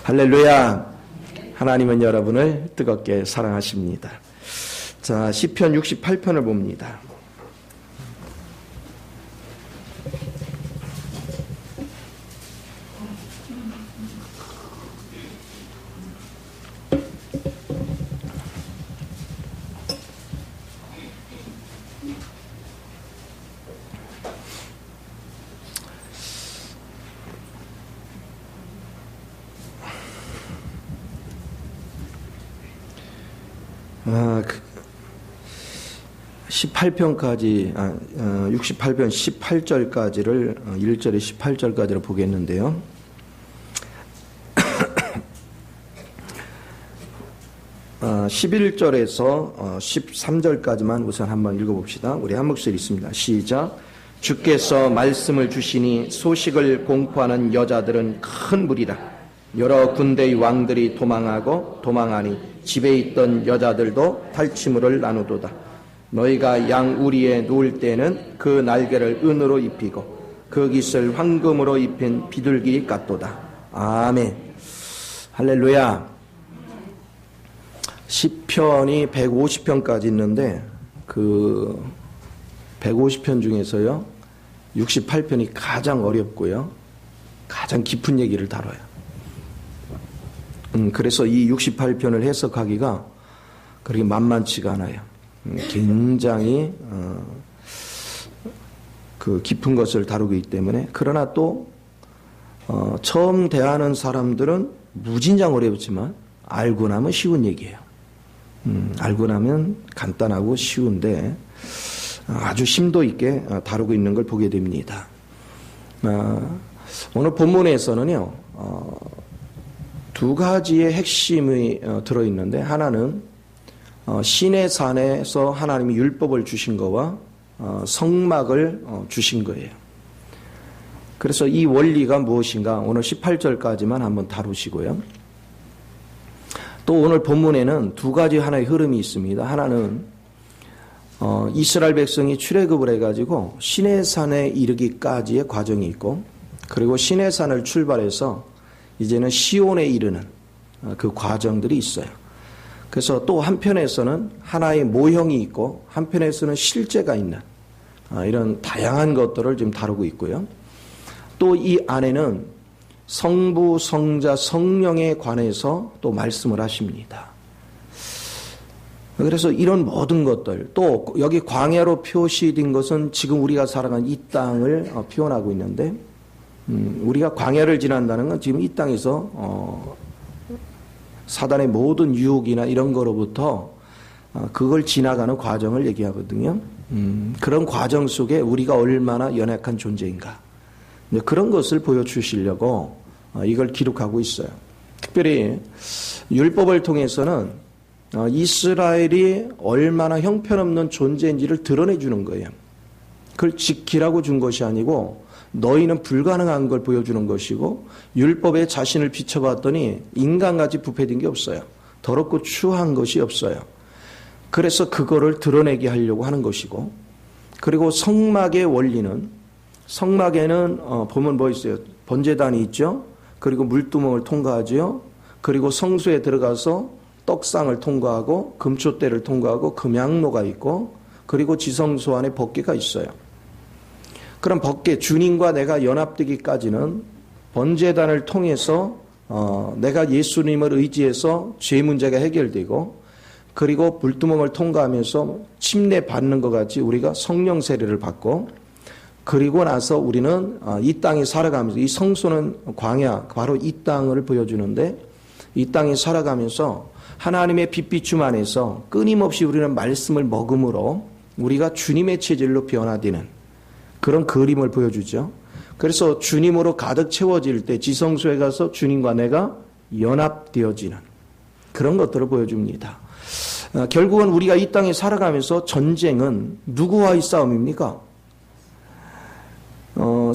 할렐루야. 하나님은 여러분을 뜨겁게 사랑하십니다. 자, 시편 68편을 봅니다. (68편까지) 68편 18절까지를 1절에 18절까지를 보겠는데요. (11절에서) 13절까지만 우선 한번 읽어봅시다. 우리 한 목소리 있습니다. 시작. 주께서 말씀을 주시니 소식을 공포하는 여자들은 큰 무리라. 여러 군대의 왕들이 도망하니 집에 있던 여자들도 탈취물을 나누도다. 너희가 양 우리에 누울 때는 그 날개를 은으로 입히고 그 깃을 황금으로 입힌 비둘기 같도다. 아멘. 할렐루야. 시편이 150편까지 있는데 그 150편 중에서요 68편이 가장 어렵고요 가장 깊은 얘기를 다뤄요. 그래서 이 68편을 해석하기가 그렇게 만만치가 않아요. 굉장히 그 깊은 것을 다루기 때문에. 그러나 또 처음 대하는 사람들은 무진장 어렵지만 알고 나면 쉬운 얘기예요. 알고 나면 간단하고 쉬운데 아주 심도 있게 다루고 있는 걸 보게 됩니다. 오늘 본문에서는요 두 가지의 핵심이 들어있는데, 하나는 시내산에서 하나님이 율법을 주신 거와 성막을 주신 거예요. 그래서 이 원리가 무엇인가 오늘 18절까지만 한번 다루시고요. 또 오늘 본문에는 두 가지 하나의 흐름이 있습니다. 하나는 이스라엘 백성이 출애굽을 해가지고 시내산에 이르기까지의 과정이 있고, 그리고 시내산을 출발해서 이제는 시온에 이르는 그 과정들이 있어요. 그래서 또 한편에서는 하나의 모형이 있고 한편에서는 실제가 있는 이런 다양한 것들을 지금 다루고 있고요. 또 이 안에는 성부, 성자, 성령에 관해서 또 말씀을 하십니다. 그래서 이런 모든 것들, 또 여기 광야로 표시된 것은 지금 우리가 살아가는 이 땅을 표현하고 있는데, 우리가 광야를 지난다는 건 지금 이 땅에서 사단의 모든 유혹이나 이런 거로부터 그걸 지나가는 과정을 얘기하거든요. 그런 과정 속에 우리가 얼마나 연약한 존재인가, 그런 것을 보여주시려고 이걸 기록하고 있어요. 특별히 율법을 통해서는 이스라엘이 얼마나 형편없는 존재인지를 드러내주는 거예요. 그걸 지키라고 준 것이 아니고 너희는 불가능한 걸 보여주는 것이고, 율법에 자신을 비춰봤더니 인간같이 부패된 게 없어요. 더럽고 추한 것이 없어요. 그래서 그거를 드러내게 하려고 하는 것이고, 그리고 성막의 원리는, 성막에는 보면 뭐 있어요? 번제단이 있죠. 그리고 물두멍을 통과하죠. 그리고 성소에 들어가서 떡상을 통과하고 금초대를 통과하고 금양로가 있고, 그리고 지성소 안에 법궤가 있어요. 그럼 법궤, 주님과 내가 연합되기까지는 번제단을 통해서 내가 예수님을 의지해서 죄 문제가 해결되고, 그리고 불두멍을 통과하면서 침례 받는 것 같이 우리가 성령 세례를 받고, 그리고 나서 우리는 이 땅에 살아가면서, 이 성소는 광야, 바로 이 땅을 보여주는데, 이 땅에 살아가면서 하나님의 빛비춤 안에서 끊임없이 우리는 말씀을 먹음으로 우리가 주님의 체질로 변화되는 그런 그림을 보여주죠. 그래서 주님으로 가득 채워질 때 지성소에 가서 주님과 내가 연합되어지는 그런 것들을 보여줍니다. 결국은 우리가 이 땅에 살아가면서 전쟁은 누구와의 싸움입니까?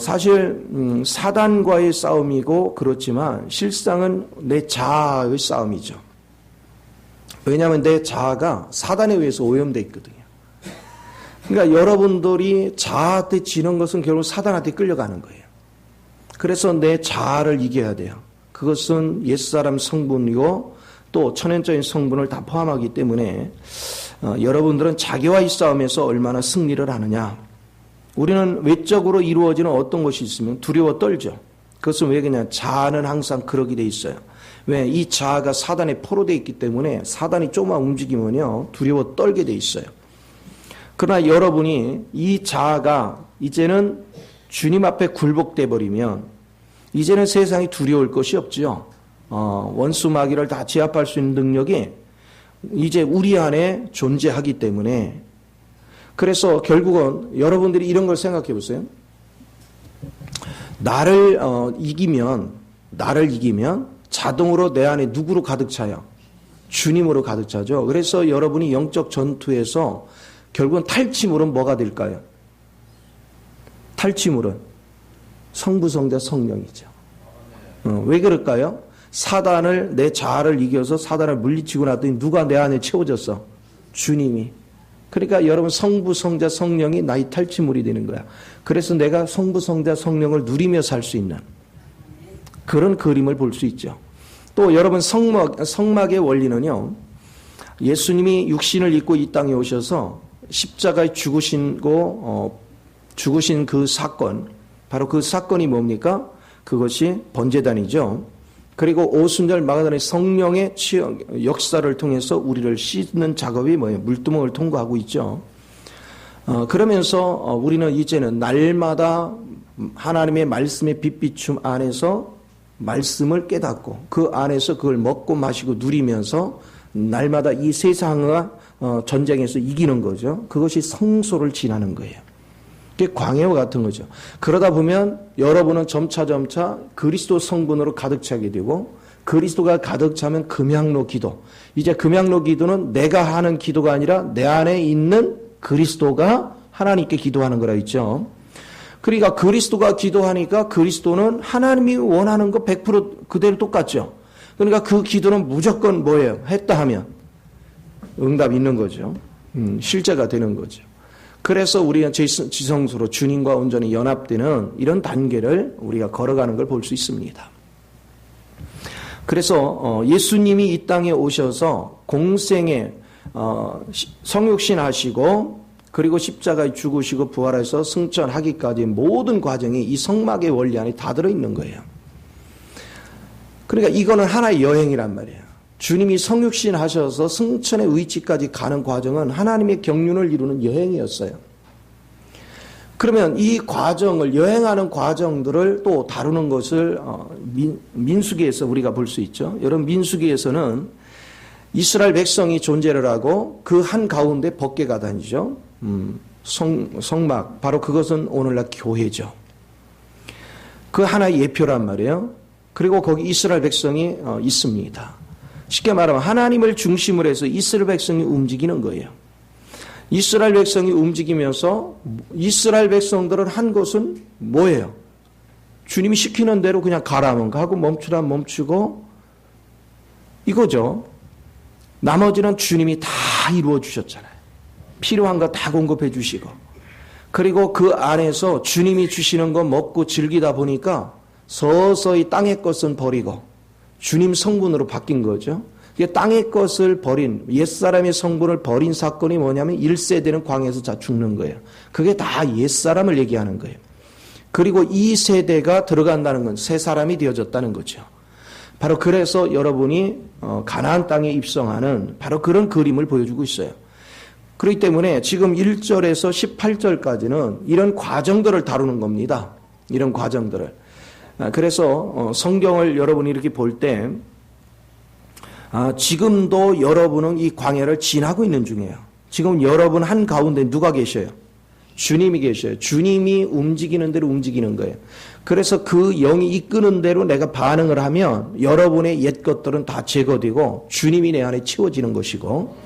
사실 사단과의 싸움이고 그렇지만 실상은 내 자아의 싸움이죠. 왜냐하면 내 자아가 사단에 의해서 오염되어 있거든요. 그러니까 여러분들이 자아한테 지는 것은 결국 사단한테 끌려가는 거예요. 그래서 내 자아를 이겨야 돼요. 그것은 옛사람 성분이고 또 천연적인 성분을 다 포함하기 때문에 여러분들은 자기와의 싸움에서 얼마나 승리를 하느냐. 우리는 외적으로 이루어지는 어떤 것이 있으면 두려워 떨죠. 그것은 왜 그냥 자아는 항상 그러게 돼 있어요. 왜? 이 자아가 사단에 포로되어 있기 때문에 사단이 조금만 움직이면요 두려워 떨게 돼 있어요. 그러나 여러분이 이 자아가 이제는 주님 앞에 굴복돼 버리면 이제는 세상이 두려울 것이 없죠. 원수 마귀를 다 제압할 수 있는 능력이 이제 우리 안에 존재하기 때문에 그래서 결국은 여러분들이 이런 걸 생각해 보세요. 나를 이기면 자동으로 내 안에 누구로 가득 차요? 주님으로 가득 차죠. 그래서 여러분이 영적 전투에서 결국은 탈취물은 뭐가 될까요? 탈취물은 성부, 성자, 성령이죠. 왜 그럴까요? 사단을 내 자아를 이겨서 사단을 물리치고 났더니 누가 내 안에 채워졌어? 주님이. 그러니까 여러분 성부, 성자, 성령이 나의 탈취물이 되는 거야. 그래서 내가 성부, 성자, 성령을 누리며 살 수 있는 그런 그림을 볼 수 있죠. 또 여러분 성막의 원리는요. 예수님이 육신을 입고 이 땅에 오셔서 십자가에 죽으신 그 사건, 바로 그 사건이 뭡니까? 그것이 번제단이죠. 그리고 오순절 마가다의 성령의 역사를 통해서 우리를 씻는 작업이 뭐예요? 물두멍을 통과하고 있죠. 그러면서 우리는 이제는 날마다 하나님의 말씀의 빛비춤 안에서 말씀을 깨닫고 그 안에서 그걸 먹고 마시고 누리면서 날마다 이 세상과 전쟁에서 이기는 거죠. 그것이 성소를 지나는 거예요. 그게 광야와 같은 거죠. 그러다 보면 여러분은 점차 그리스도 성분으로 가득 차게 되고 그리스도가 가득 차면 금양로 기도. 이제 금양로 기도는 내가 하는 기도가 아니라 내 안에 있는 그리스도가 하나님께 기도하는 거라 했죠. 그러니까 그리스도가 기도하니까 그리스도는 하나님이 원하는 거 100% 그대로 똑같죠. 그러니까 그 기도는 무조건 뭐예요? 했다 하면 응답이 있는 거죠. 실제가 되는 거죠. 그래서 우리가 지성소로 주님과 온전히 연합되는 이런 단계를 우리가 걸어가는 걸 볼 수 있습니다. 그래서 예수님이 이 땅에 오셔서 공생에 성육신 하시고 그리고 십자가에 죽으시고 부활해서 승천하기까지 모든 과정이 이 성막의 원리 안에 다 들어있는 거예요. 그러니까 이거는 하나의 여행이란 말이에요. 주님이 성육신 하셔서 승천의 위치까지 가는 과정은 하나님의 경륜을 이루는 여행이었어요. 그러면 이 과정을 여행하는 과정들을 또 다루는 것을 민수기에서 우리가 볼 수 있죠. 여러분 민수기에서는 이스라엘 백성이 존재를 하고 그 한가운데 법궤가 다니죠. 성막 바로 그것은 오늘날 교회죠. 그 하나의 예표란 말이에요. 그리고 거기 이스라엘 백성이 있습니다. 쉽게 말하면 하나님을 중심으로 해서 이스라엘 백성이 움직이는 거예요. 이스라엘 백성이 움직이면서 이스라엘 백성들은 한 것은 뭐예요? 주님이 시키는 대로 그냥 가라면 가고 멈추라면 멈추고 이거죠. 나머지는 주님이 다 이루어 주셨잖아요. 필요한 거 다 공급해 주시고 그리고 그 안에서 주님이 주시는 거 먹고 즐기다 보니까 서서히 땅의 것은 버리고 주님 성분으로 바뀐 거죠. 땅의 것을 버린 옛사람의 성분을 버린 사건이 뭐냐면 1세대는 광야에서 다 죽는 거예요. 그게 다 옛사람을 얘기하는 거예요. 그리고 2세대가 들어간다는 건 새 사람이 되어졌다는 거죠. 바로 그래서 여러분이 가나안 땅에 입성하는 바로 그런 그림을 보여주고 있어요. 그렇기 때문에 지금 1절에서 18절까지는 이런 과정들을 다루는 겁니다. 이런 과정들을. 그래서 성경을 여러분이 이렇게 볼 때 지금도 여러분은 이 광야를 지나고 있는 중이에요. 지금 여러분 한가운데 누가 계셔요? 주님이 계셔요. 주님이 움직이는 대로 움직이는 거예요. 그래서 그 영이 이끄는 대로 내가 반응을 하면 여러분의 옛 것들은 다 제거되고 주님이 내 안에 채워지는 것이고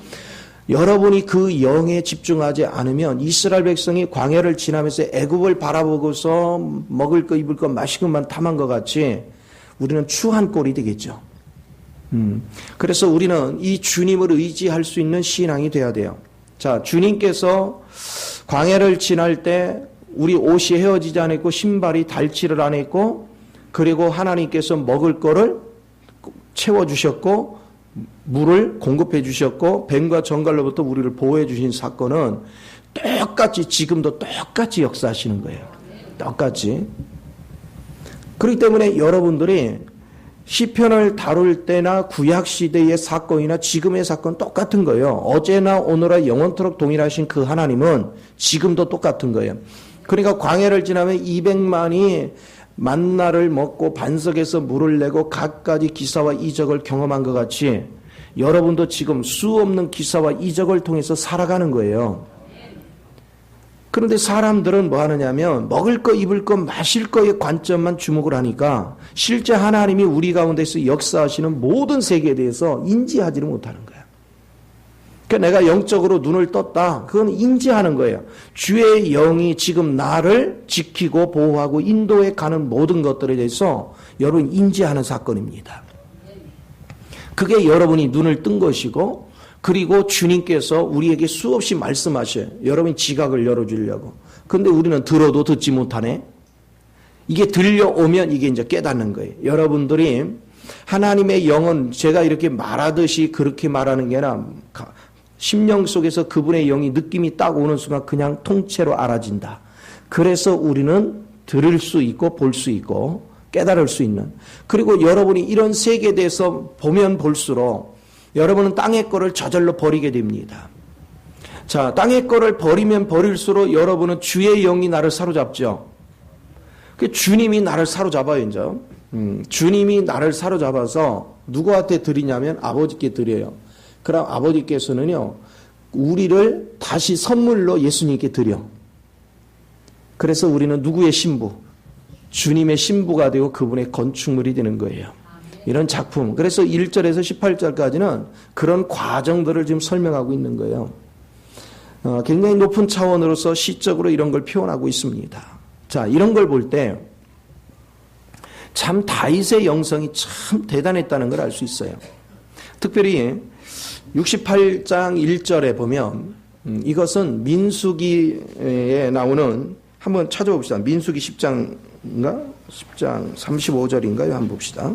여러분이 그 영에 집중하지 않으면 이스라엘 백성이 광야를 지나면서 애굽을 바라보고서 먹을 거 입을 거 마실 것만 탐한 것 같이 우리는 추한 꼴이 되겠죠. 그래서 우리는 이 주님을 의지할 수 있는 신앙이 돼야 돼요. 자, 주님께서 광야를 지날 때 우리 옷이 헤어지지 않았고 신발이 닳지를 않았고 그리고 하나님께서 먹을 거를 채워주셨고 물을 공급해 주셨고 뱀과 정갈로부터 우리를 보호해 주신 사건은 똑같이 지금도 똑같이 역사하시는 거예요. 똑같이. 그렇기 때문에 여러분들이 시편을 다룰 때나 구약시대의 사건이나 지금의 사건 똑같은 거예요. 어제나 오늘나 영원토록 동일하신 그 하나님은 지금도 똑같은 거예요. 그러니까 광야를 지나면 200만이 만나를 먹고 반석에서 물을 내고 갖가지 기사와 이적을 경험한 것 같이 여러분도 지금 수없는 기사와 이적을 통해서 살아가는 거예요. 그런데 사람들은 뭐 하느냐면 먹을 거, 입을 거, 마실 거의 관점만 주목을 하니까 실제 하나님이 우리 가운데서 역사하시는 모든 세계에 대해서 인지하지를 못하는 거야. 그러니까 내가 영적으로 눈을 떴다. 그건 인지하는 거예요. 주의 영이 지금 나를 지키고 보호하고 인도해 가는 모든 것들에 대해서 여러분 인지하는 사건입니다. 그게 여러분이 눈을 뜬 것이고 그리고 주님께서 우리에게 수없이 말씀하셔요. 여러분이 지각을 열어주려고. 근데 우리는 들어도 듣지 못하네. 이게 들려오면 이게 이제 깨닫는 거예요. 여러분들이 하나님의 영은 제가 이렇게 말하듯이 그렇게 말하는 게 아니라 심령 속에서 그분의 영이 느낌이 딱 오는 순간 그냥 통째로 알아진다. 그래서 우리는 들을 수 있고 볼 수 있고 깨달을 수 있는. 그리고 여러분이 이런 세계에 대해서 보면 볼수록 여러분은 땅의 거를 저절로 버리게 됩니다. 자, 땅의 거를 버리면 버릴수록 여러분은 주의 영이 나를 사로잡죠. 그 주님이 나를 사로잡아요, 이제. 주님이 나를 사로잡아서 누구한테 드리냐면 아버지께 드려요. 그럼 아버지께서는요, 우리를 다시 선물로 예수님께 드려. 그래서 우리는 누구의 신부? 주님의 신부가 되고 그분의 건축물이 되는 거예요. 이런 작품. 그래서 1절에서 18절까지는 그런 과정들을 지금 설명하고 있는 거예요. 굉장히 높은 차원으로서 시적으로 이런 걸 표현하고 있습니다. 자, 이런 걸 볼 때 참 다윗의 영성이 참 대단했다는 걸 알 수 있어요. 특별히 68장 1절에 보면 이것은 민수기에 나오는 한번 찾아봅시다. 민수기 10장인가? 10장 35절인가요? 한번 봅시다.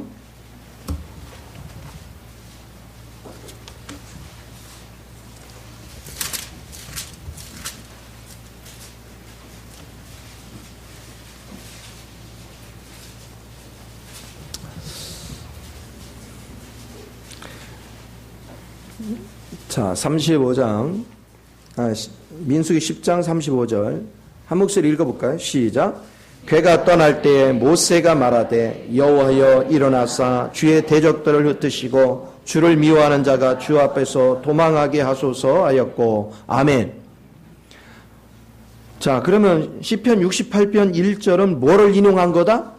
자, 35장, 민수기 10장 35절. 한 목소리 읽어볼까요? 시작. 괴가 떠날 때에 모세가 말하되 여호와여 일어나사 주의 대적들을 흩으시고 주를 미워하는 자가 주 앞에서 도망하게 하소서 하였고. 아멘. 자, 그러면 시편 68편 1절은 뭐를 인용한 거다?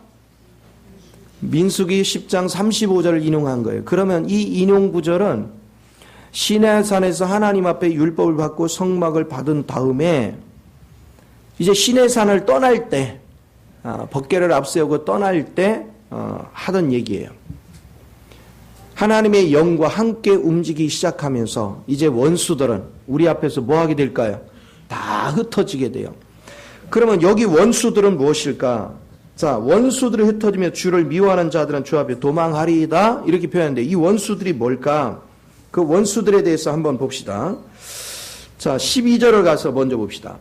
민수기 10장 35절을 인용한 거예요. 그러면 이 인용 구절은 시내산에서 하나님 앞에 율법을 받고 성막을 받은 다음에 이제 시내산을 떠날 때 법궤를 앞세우고 떠날 때 하던 얘기예요. 하나님의 영과 함께 움직이기 시작하면서 이제 원수들은 우리 앞에서 뭐 하게 될까요? 다 흩어지게 돼요. 그러면 여기 원수들은 무엇일까? 자, 원수들이 흩어지며 주를 미워하는 자들은 주 앞에 도망하리이다 이렇게 표현하는데 이 원수들이 뭘까? 그 원수들에 대해서 한번 봅시다. 자, 12절을 가서 먼저 봅시다.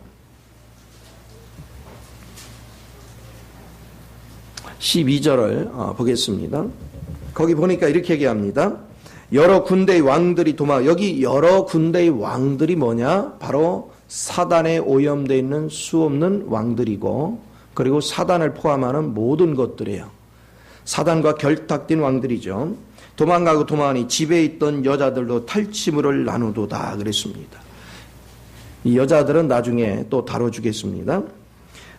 12절을 보겠습니다. 거기 보니까 이렇게 얘기합니다. 여러 군대의 왕들이 여기 여러 군대의 왕들이 뭐냐? 바로 사단에 오염되어 있는 수없는 왕들이고 그리고 사단을 포함하는 모든 것들이에요. 사단과 결탁된 왕들이죠. 도망가고 도망하니 집에 있던 여자들도 탈취물을 나누도다 그랬습니다. 이 여자들은 나중에 또 다뤄주겠습니다.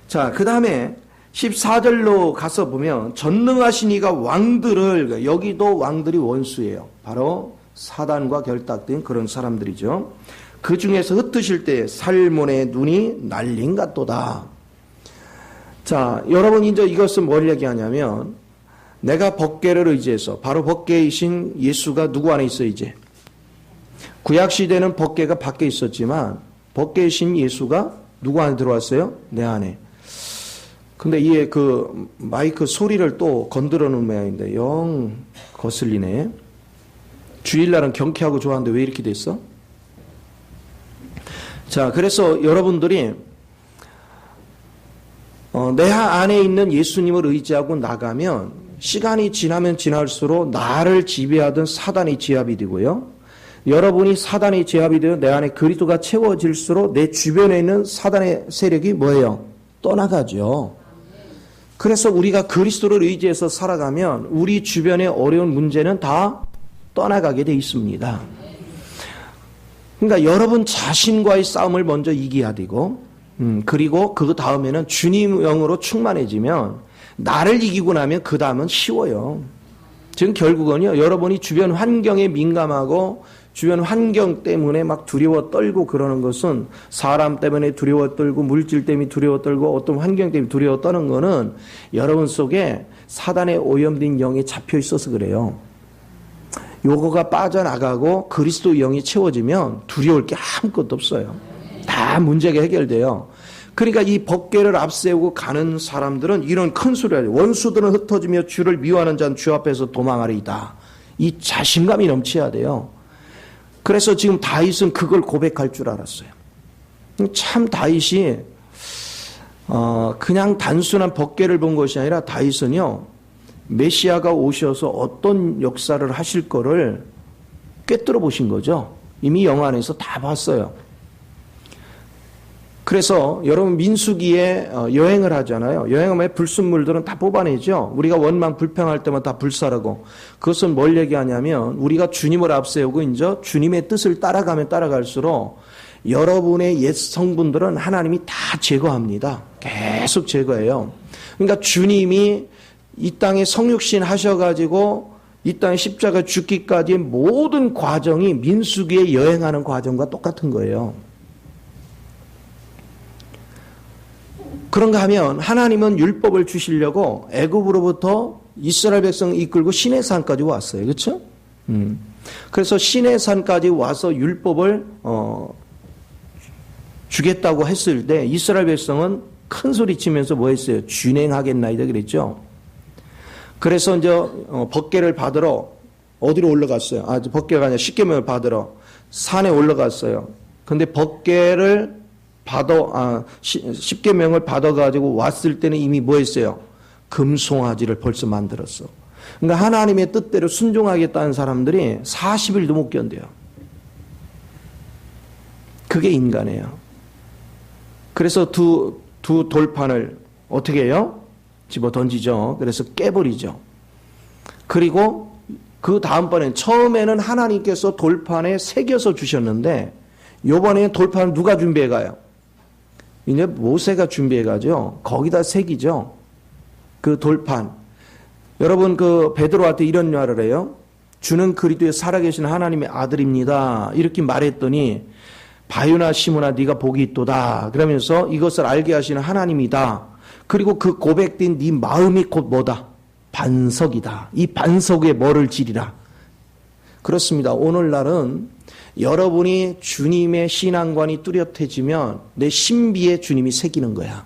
자, 그 다음에 14절로 가서 보면 전능하신 이가 왕들을, 여기도 왕들이 원수예요. 바로 사단과 결탁된 그런 사람들이죠. 그 중에서 흩으실 때 살몬의 눈이 날린 같도다. 자, 여러분 이제 이것은 뭘 얘기하냐면 내가 법궤를 의지해서 바로 법궤이신 예수가 누구 안에 있어 이제? 구약시대는 법궤가 밖에 있었지만 법궤이신 예수가 누구 안에 들어왔어요? 내 안에. 근데 이게 그 마이크 소리를 또 건드려 놓은 모양인데 영 거슬리네. 주일날은 경쾌하고 좋아하는데 왜 이렇게 됐어? 자, 그래서 여러분들이 내 안에 있는 예수님을 의지하고 나가면 시간이 지나면 지날수록 나를 지배하던 사단의 제압이 되고요. 여러분이 사단의 제압이 되어 내 안에 그리스도가 채워질수록 내 주변에 있는 사단의 세력이 뭐예요? 떠나가죠. 그래서 우리가 그리스도를 의지해서 살아가면 우리 주변의 어려운 문제는 다 떠나가게 돼 있습니다. 그러니까 여러분 자신과의 싸움을 먼저 이겨야 되고 그리고 그 다음에는 주님 영으로 충만해지면 나를 이기고 나면 그 다음은 쉬워요. 지금 결국은요, 여러분이 주변 환경에 민감하고 주변 환경 때문에 막 두려워 떨고 그러는 것은 사람 때문에 두려워 떨고 물질 때문에 두려워 떨고 어떤 환경 때문에 두려워 떠는 거는 여러분 속에 사단의 오염된 영이 잡혀 있어서 그래요. 요거가 빠져나가고 그리스도 영이 채워지면 두려울 게 아무것도 없어요. 다 문제가 해결돼요. 그러니까 이 법궤를 앞세우고 가는 사람들은 이런 큰 소리를 해요. 원수들은 흩어지며 주를 미워하는 자는 주 앞에서 도망하리이다. 이 자신감이 넘쳐야 돼요. 그래서 지금 다윗은 그걸 고백할 줄 알았어요. 참 다윗이 그냥 단순한 법궤를 본 것이 아니라 다윗은요, 메시아가 오셔서 어떤 역사를 하실 거를 꿰뚫어 보신 거죠. 이미 영화 안에서 다 봤어요. 그래서 여러분 민수기에 여행을 하잖아요. 여행하면 불순물들은 다 뽑아내죠. 우리가 원망 불평할 때만 다 불사르고. 그것은 뭘 얘기하냐면 우리가 주님을 앞세우고 이제 주님의 뜻을 따라가면 따라갈수록 여러분의 옛 성분들은 하나님이 다 제거합니다. 계속 제거해요. 그러니까 주님이 이 땅에 성육신 하셔가지고 이 땅에 십자가 죽기까지의 모든 과정이 민수기에 여행하는 과정과 똑같은 거예요. 그런가 하면 하나님은 율법을 주시려고 애굽으로부터 이스라엘 백성을 이끌고 시내산까지 왔어요. 그렇죠? 그래서 시내산까지 와서 율법을 주겠다고 했을 때 이스라엘 백성은 큰 소리 치면서 뭐 했어요? 준행하겠나이다 그랬죠. 그래서 이제 법궤를 받으러 어디로 올라갔어요? 법궤가 아니라 십계명을 받으러 산에 올라갔어요. 근데 법궤를 십계명을 받아가지고 왔을 때는 이미 뭐 했어요? 금송아지를 벌써 만들었어. 그러니까 하나님의 뜻대로 순종하겠다는 사람들이 40일도 못 견뎌요. 그게 인간이에요. 그래서 두 돌판을 어떻게 해요? 집어 던지죠. 그래서 깨버리죠. 그리고 그 다음번엔 처음에는 하나님께서 돌판에 새겨서 주셨는데 요번에 돌판을 누가 준비해 가요? 이제 모세가 준비해 가죠. 거기다 새기죠. 그 돌판. 여러분 그 베드로한테 이런 말을 해요. 주는 그리스도의 살아계신 하나님의 아들입니다. 이렇게 말했더니 바유나 시므나 네가 복이 있도다. 그러면서 이것을 알게 하시는 하나님이다. 그리고 그 고백된 네 마음이 곧 뭐다? 반석이다. 이 반석 위에 뭐를 지리라. 그렇습니다. 오늘날은 여러분이 주님의 신앙관이 뚜렷해지면 내 신비에 주님이 새기는 거야.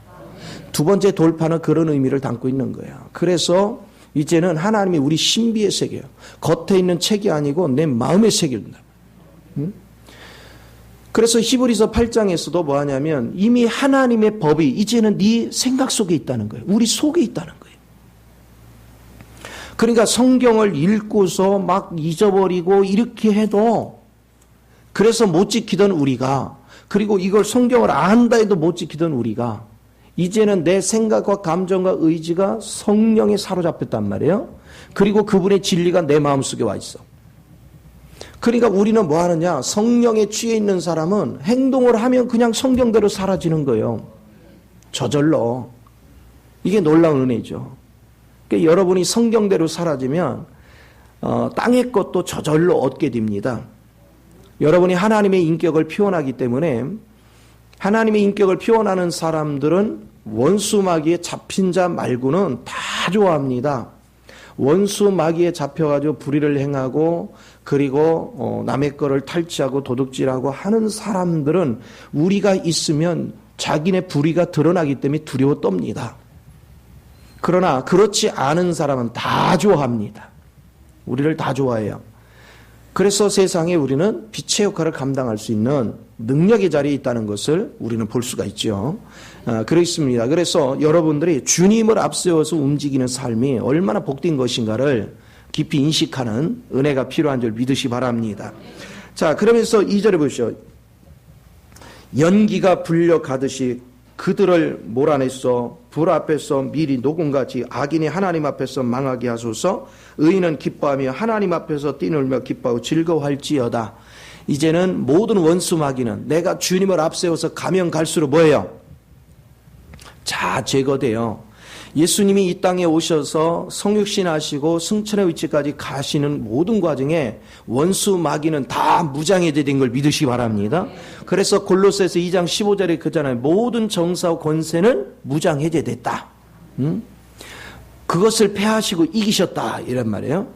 두 번째 돌파는 그런 의미를 담고 있는 거야. 그래서 이제는 하나님이 우리 신비에 새겨요. 겉에 있는 책이 아니고 내 마음에 새긴다. 그래서 히브리서 8장에서도 뭐 하냐면 이미 하나님의 법이 이제는 네 생각 속에 있다는 거예요. 우리 속에 있다는 거예요. 그러니까 성경을 읽고서 막 잊어버리고 이렇게 해도 그래서 못 지키던 우리가 그리고 이걸 성경을 안다 해도 못 지키던 우리가 이제는 내 생각과 감정과 의지가 성령에 사로잡혔단 말이에요. 그리고 그분의 진리가 내 마음속에 와 있어. 그러니까 우리는 뭐 하느냐? 성령에 취해 있는 사람은 행동을 하면 그냥 성경대로 사라지는 거예요. 저절로. 이게 놀라운 은혜죠. 그러니까 여러분이 성경대로 사라지면 땅의 것도 저절로 얻게 됩니다. 여러분이 하나님의 인격을 표현하기 때문에 하나님의 인격을 표현하는 사람들은 원수 마귀에 잡힌 자 말고는 다 좋아합니다. 원수 마귀에 잡혀가지고 불의를 행하고 그리고 남의 거를 탈취하고 도둑질하고 하는 사람들은 우리가 있으면 자기네 불의가 드러나기 때문에 두려워 떱니다. 그러나 그렇지 않은 사람은 다 좋아합니다. 우리를 다 좋아해요. 그래서 세상에 우리는 빛의 역할을 감당할 수 있는 능력의 자리에 있다는 것을 우리는 볼 수가 있죠. 그렇습니다. 그래서 여러분들이 주님을 앞세워서 움직이는 삶이 얼마나 복된 것인가를 깊이 인식하는 은혜가 필요한 줄 믿으시 바랍니다. 자, 그러면서 2절에 보시죠. 연기가 불려 가듯이 그들을 몰아냈어. 불 앞에서 미리 녹음같이 악인이 하나님 앞에서 망하게 하소서. 의인은 기뻐하며 하나님 앞에서 뛰놀며 기뻐하고 즐거워할지어다. 이제는 모든 원수 마귀는 내가 주님을 앞세워서 가면 갈수록 뭐예요? 자, 제거돼요. 예수님이 이 땅에 오셔서 성육신하시고 승천의 위치까지 가시는 모든 과정에 원수 마귀는 다 무장해제된 걸 믿으시기 바랍니다. 그래서 골로새서 2장 15절에 그잖아요. 모든 정사와 권세는 무장해제됐다. 그것을 패하시고 이기셨다 이란 말이에요.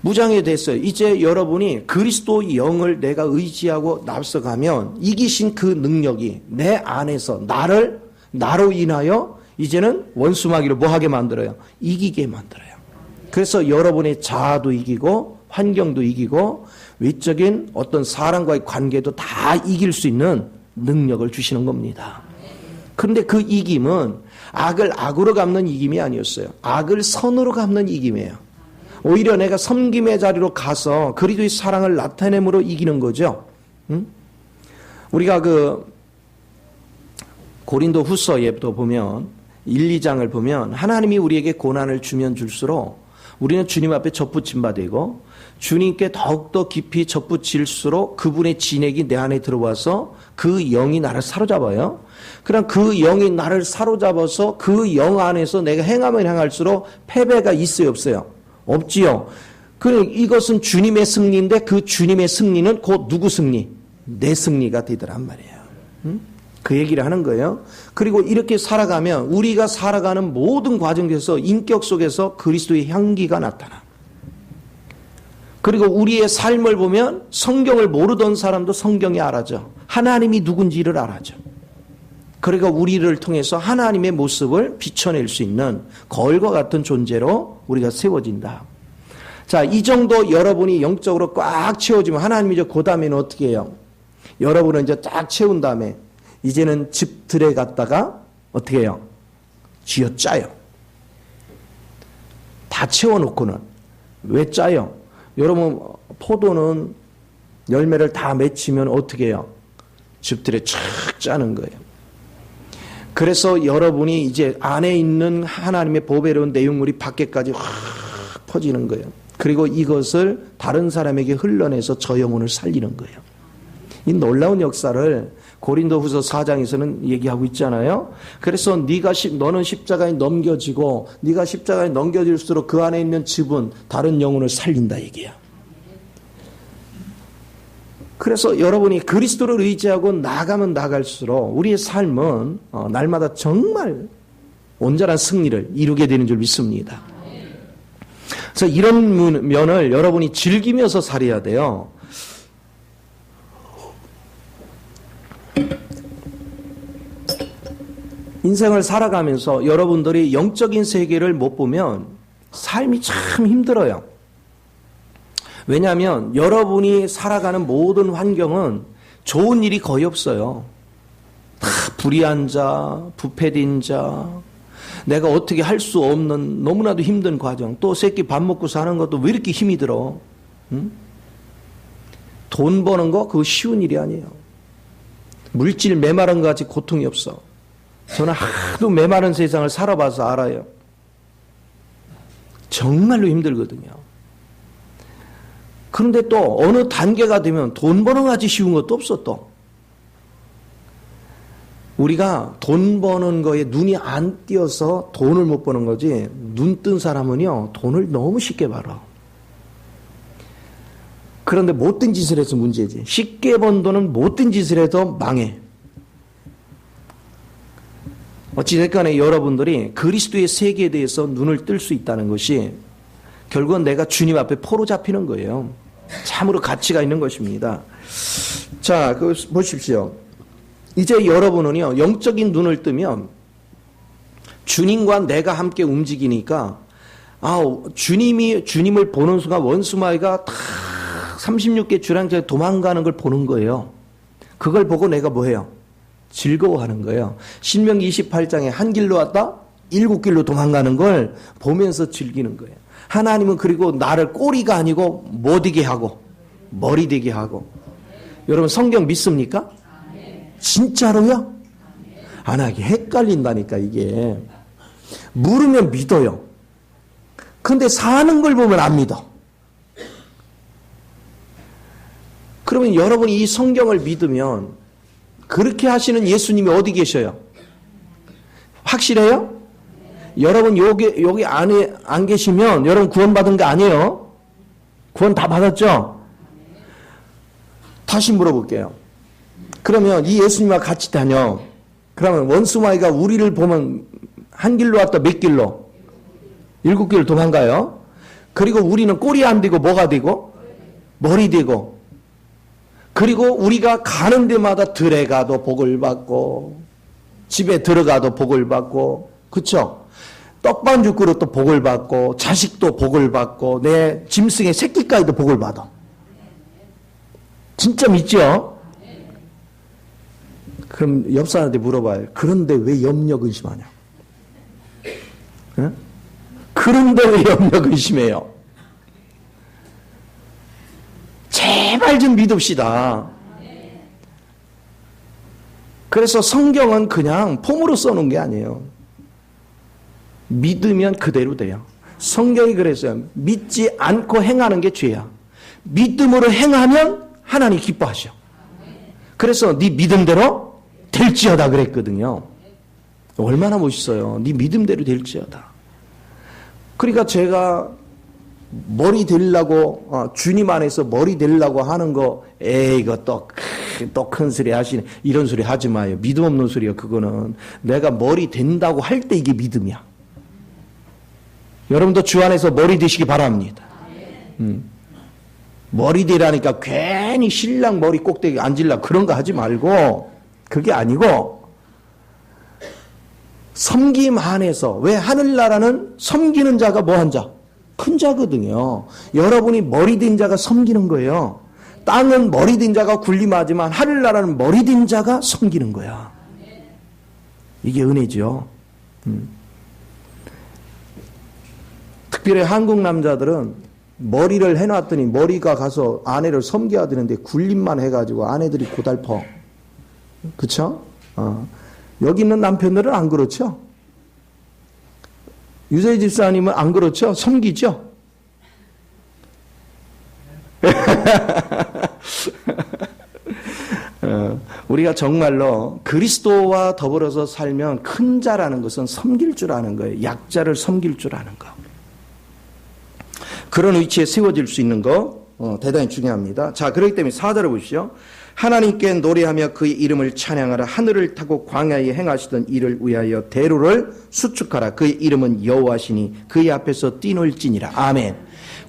무장해됐어요. 이제 여러분이 그리스도 영을 내가 의지하고 앞서가면 이기신 그 능력이 내 안에서 나로 인하여 이제는 원수마귀를 뭐하게 만들어요? 이기게 만들어요. 그래서 여러분의 자아도 이기고 환경도 이기고 외적인 어떤 사람과의 관계도 다 이길 수 있는 능력을 주시는 겁니다. 그런데 그 이김은 악을 악으로 갚는 이김이 아니었어요. 악을 선으로 갚는 이김이에요. 오히려 내가 섬김의 자리로 가서 그리스도의 사랑을 나타내므로 이기는 거죠. 우리가 고린도 후서에도 보면 1, 2장을 보면 하나님이 우리에게 고난을 주면 줄수록 우리는 주님 앞에 접붙임 바 되고 주님께 더욱더 깊이 접붙일수록 그분의 진액이 내 안에 들어와서 그 영이 나를 사로잡아요. 그럼 그 영이 나를 사로잡아서 그 영 안에서 내가 행하면 행할수록 패배가 있어요, 없어요? 없지요. 이것은 주님의 승리인데 그 주님의 승리는 곧 누구 승리? 내 승리가 되더란 말이에요. 그 얘기를 하는 거예요. 그리고 이렇게 살아가면 우리가 살아가는 모든 과정에서 인격 속에서 그리스도의 향기가 나타나. 그리고 우리의 삶을 보면 성경을 모르던 사람도 성경이 알아져. 하나님이 누군지를 알아져. 그리고 우리를 통해서 하나님의 모습을 비춰낼 수 있는 거울과 같은 존재로 우리가 세워진다. 자, 이 정도 여러분이 영적으로 꽉 채워지면 하나님이 이제 그 다음에는 어떻게 해요? 여러분은 이제 딱 채운 다음에 이제는 집들에 갔다가 어떻게 해요? 쥐어짜요. 다 채워놓고는. 왜 짜요? 여러분 포도는 열매를 다 맺히면 어떻게 해요? 집들에 쫙 짜는 거예요. 그래서 여러분이 이제 안에 있는 하나님의 보배로운 내용물이 밖에까지 확 퍼지는 거예요. 그리고 이것을 다른 사람에게 흘러내서 저 영혼을 살리는 거예요. 이 놀라운 역사를 고린도후서 4장에서는 얘기하고 있잖아요. 그래서 너는 십자가에 넘겨지고 네가 십자가에 넘겨질수록 그 안에 있는 집은 다른 영혼을 살린다 얘기야. 그래서 여러분이 그리스도를 의지하고 나가면 나갈수록 우리의 삶은 날마다 정말 온전한 승리를 이루게 되는 줄 믿습니다. 그래서 이런 면을 여러분이 즐기면서 살아야 돼요. 인생을 살아가면서 여러분들이 영적인 세계를 못 보면 삶이 참 힘들어요. 왜냐하면 여러분이 살아가는 모든 환경은 좋은 일이 거의 없어요. 다 불의한 자, 부패된 자, 내가 어떻게 할 수 없는 너무나도 힘든 과정, 또 새끼 밥 먹고 사는 것도 왜 이렇게 힘이 들어? 응? 돈 버는 거 그거 쉬운 일이 아니에요. 물질 메마른 것 같이 고통이 없어. 저는 하도 메마른 세상을 살아봐서 알아요. 정말로 힘들거든요. 그런데 또 어느 단계가 되면 돈 버는 것 같이 쉬운 것도 없어 또. 우리가 돈 버는 거에 눈이 안 띄어서 돈을 못 버는 거지 눈 뜬 사람은요 돈을 너무 쉽게 벌어. 그런데 못된 짓을 해서 문제지. 쉽게 번 돈은 못된 짓을 해도 망해. 어찌됐건에 여러분들이 그리스도의 세계에 대해서 눈을 뜰 수 있다는 것이 결국은 내가 주님 앞에 포로 잡히는 거예요. 참으로 가치가 있는 것입니다. 자, 보십시오. 이제 여러분은요, 영적인 눈을 뜨면 주님과 내가 함께 움직이니까 주님을 보는 순간 원수마귀가 다 36개 주량장에 도망가는 걸 보는 거예요. 그걸 보고 내가 뭐해요? 즐거워하는 거예요. 신명기 28장에 한 길로 왔다 7길로 도망가는 걸 보면서 즐기는 거예요. 하나님은 그리고 나를 꼬리가 아니고 뭐 되게 하고 머리 되게 하고. 여러분 성경 믿습니까? 진짜로요? 안 하게 헷갈린다니까 이게. 물으면 믿어요. 근데 사는 걸 보면 안 믿어. 그러면 여러분이 이 성경을 믿으면 그렇게 하시는 예수님이 어디 계셔요? 확실해요? 여러분 여기 안에 안 계시면 여러분 구원받은 거 아니에요? 구원 다 받았죠? 다시 물어볼게요. 그러면 이 예수님과 같이 다녀. 그러면 원수마귀가 우리를 보면 한 길로 왔다 몇 길로? 7길 도망가요. 그리고 우리는 꼬리 안 되고 뭐가 되고? 머리 되고. 그리고 우리가 가는 데마다 들에 가도 복을 받고 집에 들어가도 복을 받고 그쵸? 떡반죽 그릇도 복을 받고 자식도 복을 받고 내 짐승의 새끼까지도 복을 받아. 진짜 믿죠? 그럼 옆 사람한테 물어봐요. 그런데 왜 염려 근심하냐? 네? 그런데 왜 염려 근심해요? 제발 좀 믿읍시다. 그래서 성경은 그냥 폼으로 써놓은 게 아니에요. 믿으면 그대로 돼요. 성경이 그랬어요. 믿지 않고 행하는 게 죄야. 믿음으로 행하면 하나님 기뻐하셔. 그래서 네 믿음대로 될지어다 그랬거든요. 얼마나 멋있어요. 네 믿음대로 될지어다. 그러니까 제가 머리 되려고 주님 안에서 머리 되려고 하는 거 이거 또 큰 소리 하시네. 이런 소리 하지 마요. 믿음 없는 소리야. 그거는 내가 머리 된다고 할 때 이게 믿음이야. 여러분도 주 안에서 머리 되시기 바랍니다. 머리 되라니까 괜히 신랑 머리 꼭대기 앉으려고 그런 거 하지 말고 그게 아니고 섬김 안에서. 왜 하늘나라는 섬기는 자가 뭐한 자? 큰 자거든요. 여러분이 머리 된 자가 섬기는 거예요. 땅은 머리 된 자가 군림하지만 하늘나라는 머리 된 자가 섬기는 거야. 이게 은혜죠. 특별히 한국 남자들은 머리를 해놨더니 머리가 가서 아내를 섬겨야 되는데 군림만 해가지고 아내들이 고달퍼. 그쵸? 여기 있는 남편들은 안 그렇죠? 유세희 집사님은 안 그렇죠? 섬기죠? 우리가 정말로 그리스도와 더불어서 살면 큰 자라는 것은 섬길 줄 아는 거예요. 약자를 섬길 줄 아는 거. 그런 위치에 세워질 수 있는 거 대단히 중요합니다. 자, 그렇기 때문에 4절을 보시죠. 하나님께 노래하며 그의 이름을 찬양하라. 하늘을 타고 광야에 행하시던 이를 위하여 대로를 수축하라. 그의 이름은 여호와시니 그의 앞에서 뛰놀지니라. 아멘.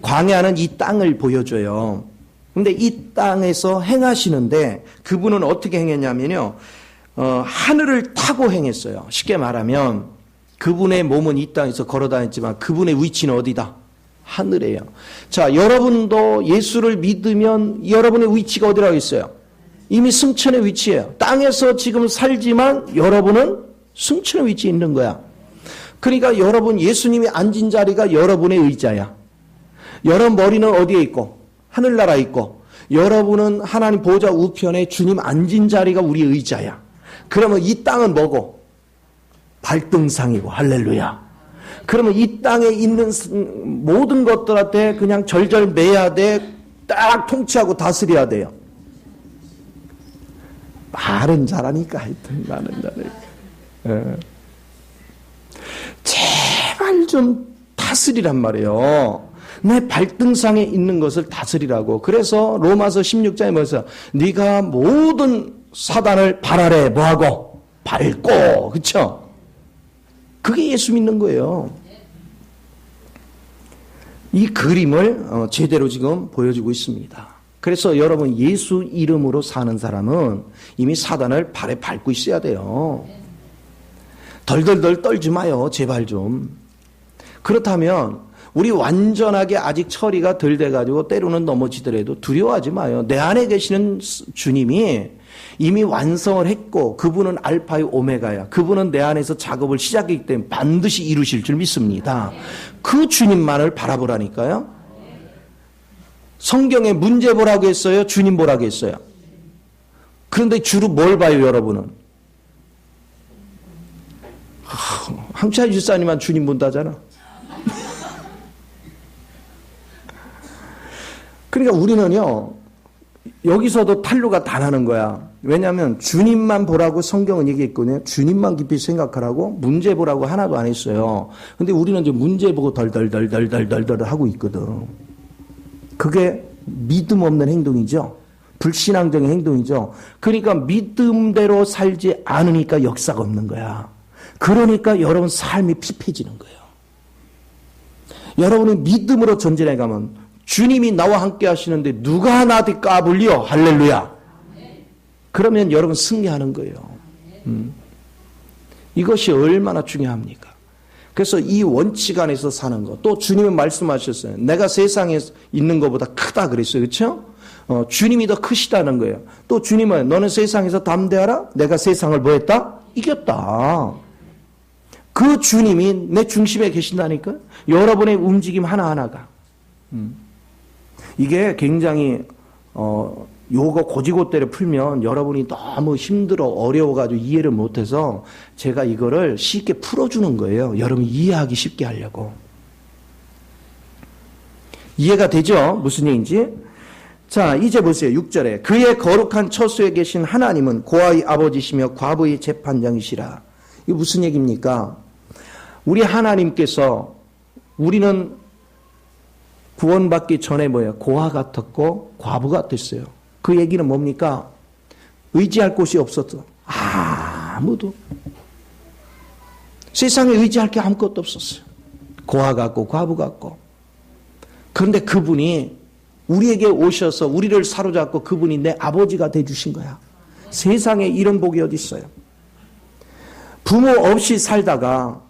광야는 이 땅을 보여줘요. 근데 이 땅에서 행하시는데 그분은 어떻게 행했냐면요. 하늘을 타고 행했어요. 쉽게 말하면 그분의 몸은 이 땅에서 걸어다녔지만 그분의 위치는 어디다? 하늘이에요. 자, 여러분도 예수를 믿으면 여러분의 위치가 어디라고 있어요? 이미 승천의 위치예요. 땅에서 지금 살지만 여러분은 승천의 위치에 있는 거야. 그러니까 여러분 예수님이 앉은 자리가 여러분의 의자야. 여러분 머리는 어디에 있고? 하늘나라에 있고. 여러분은 하나님 보좌 우편에 주님 앉은 자리가 우리 의자야. 그러면 이 땅은 뭐고? 발등상이고. 할렐루야. 그러면 이 땅에 있는 모든 것들한테 그냥 절절매야 돼. 딱 통치하고 다스려야 돼요. 말은 잘하니까 하여튼 나는 잘해. 제발 좀 다스리란 말이에요. 내 발등상에 있는 것을 다스리라고. 그래서 로마서 16장에 뭐였어요? 네가 모든 사단을 발 아래 뭐하고? 밟고. 그렇죠? 그게 예수 믿는 거예요. 이 그림을 제대로 지금 보여주고 있습니다. 그래서 여러분 예수 이름으로 사는 사람은 이미 사단을 발에 밟고 있어야 돼요. 덜덜덜 떨지 마요. 제발 좀. 그렇다면 우리 완전하게 아직 처리가 덜 돼가지고 때로는 넘어지더라도 두려워하지 마요. 내 안에 계시는 주님이 이미 완성을 했고 그분은 알파의 오메가야. 그분은 내 안에서 작업을 시작했기 때문에 반드시 이루실 줄 믿습니다. 그 주님만을 바라보라니까요. 성경에 문제 보라고 했어요? 주님 보라고 했어요? 그런데 주로 뭘 봐요, 여러분은? 황찬희 집사님만 주님 본다잖아. 그러니까 우리는요, 여기서도 탄로가 다 나는 거야. 왜냐하면 주님만 보라고 성경은 얘기했거든요. 주님만 깊이 생각하라고 문제 보라고 하나도 안 했어요. 근데 우리는 이제 문제 보고 덜덜덜덜덜덜덜 하고 있거든. 그게 믿음 없는 행동이죠. 불신앙적인 행동이죠. 그러니까 믿음대로 살지 않으니까 역사가 없는 거야. 그러니까 여러분 삶이 피폐해지는 거예요. 여러분이 믿음으로 전진해 가면 주님이 나와 함께 하시는데 누가 나한테 까불려? 할렐루야. 그러면 여러분 승리하는 거예요. 이것이 얼마나 중요합니까? 그래서 이 원칙 안에서 사는 것. 또 주님은 말씀하셨어요. 내가 세상에 있는 것보다 크다 그랬어요. 그렇죠? 주님이 더 크시다는 거예요. 또 주님은 너는 세상에서 담대하라. 내가 세상을 뭐 했다? 이겼다. 그 주님이 내 중심에 계신다니까. 여러분의 움직임 하나하나가. 이게 굉장히 요거 고지고대로 풀면 여러분이 너무 힘들어 어려워가지고 이해를 못해서 제가 이거를 쉽게 풀어주는 거예요. 여러분이 이해하기 쉽게 하려고. 이해가 되죠? 무슨 얘기인지? 자, 이제 보세요. 6절에 그의 거룩한 처소에 계신 하나님은 고아의 아버지시며 과부의 재판장이시라. 이게 무슨 얘기입니까? 우리 하나님께서 우리는 구원받기 전에 뭐예요? 고아 같았고 과부 같았어요. 그 얘기는 뭡니까? 의지할 곳이 없었어. 아무도. 세상에 의지할 게 아무것도 없었어요. 고아 같고 과부 같고. 그런데 그분이 우리에게 오셔서 우리를 사로잡고 그분이 내 아버지가 돼주신 거야. 세상에 이런 복이 어디 있어요? 부모 없이 살다가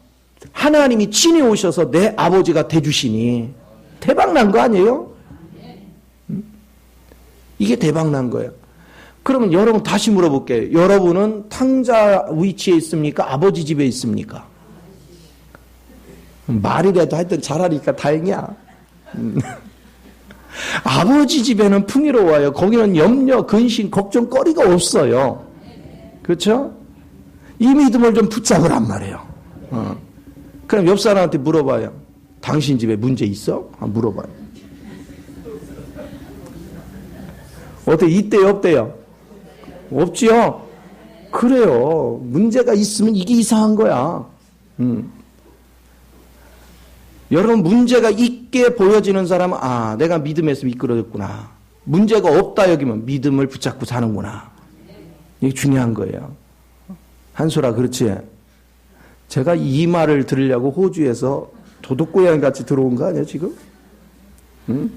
하나님이 친히 오셔서 내 아버지가 돼주시니 대박난 거 아니에요? 이게 대박난 거예요. 그러면 여러분 다시 물어볼게요. 여러분은 탕자 위치에 있습니까? 아버지 집에 있습니까? 말이라도 하여튼 잘하니까 다행이야. 아버지 집에는 풍요로워요. 거기는 염려, 근심, 걱정거리가 없어요. 그렇죠? 이 믿음을 좀 붙잡으란 말이에요. 그럼 옆 사람한테 물어봐요. 당신 집에 문제 있어? 물어봐요. 어때? 있대요? 없대요? 없지요? 그래요. 문제가 있으면 이게 이상한 거야. 여러분 문제가 있게 보여지는 사람은 내가 믿음에서 이끌어졌구나. 문제가 없다 여기면 믿음을 붙잡고 사는구나. 이게 중요한 거예요. 한솔아 그렇지? 제가 이 말을 들으려고 호주에서 도둑고양이 같이 들어온 거 아니야 지금? 응?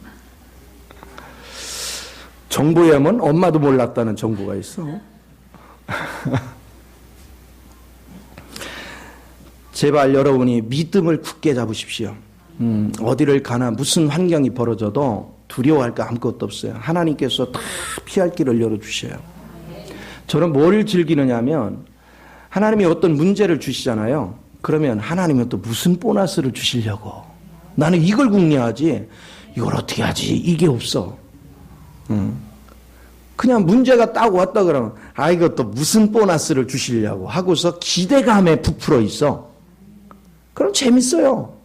정보에 하면 엄마도 몰랐다는 정보가 있어. 제발 여러분이 믿음을 굳게 잡으십시오. 어디를 가나 무슨 환경이 벌어져도 두려워할 거 아무것도 없어요. 하나님께서 다 피할 길을 열어주셔요. 저는 뭘 즐기느냐 하면 하나님이 어떤 문제를 주시잖아요. 그러면 하나님은 또 무슨 보너스를 주시려고. 나는 이걸 궁리하지 이걸 어떻게 하지 이게 없어. 그냥 문제가 딱 왔다 그러면 이것도 무슨 보너스를 주시려고 하고서 기대감에 부풀어 있어. 그럼 재밌어요.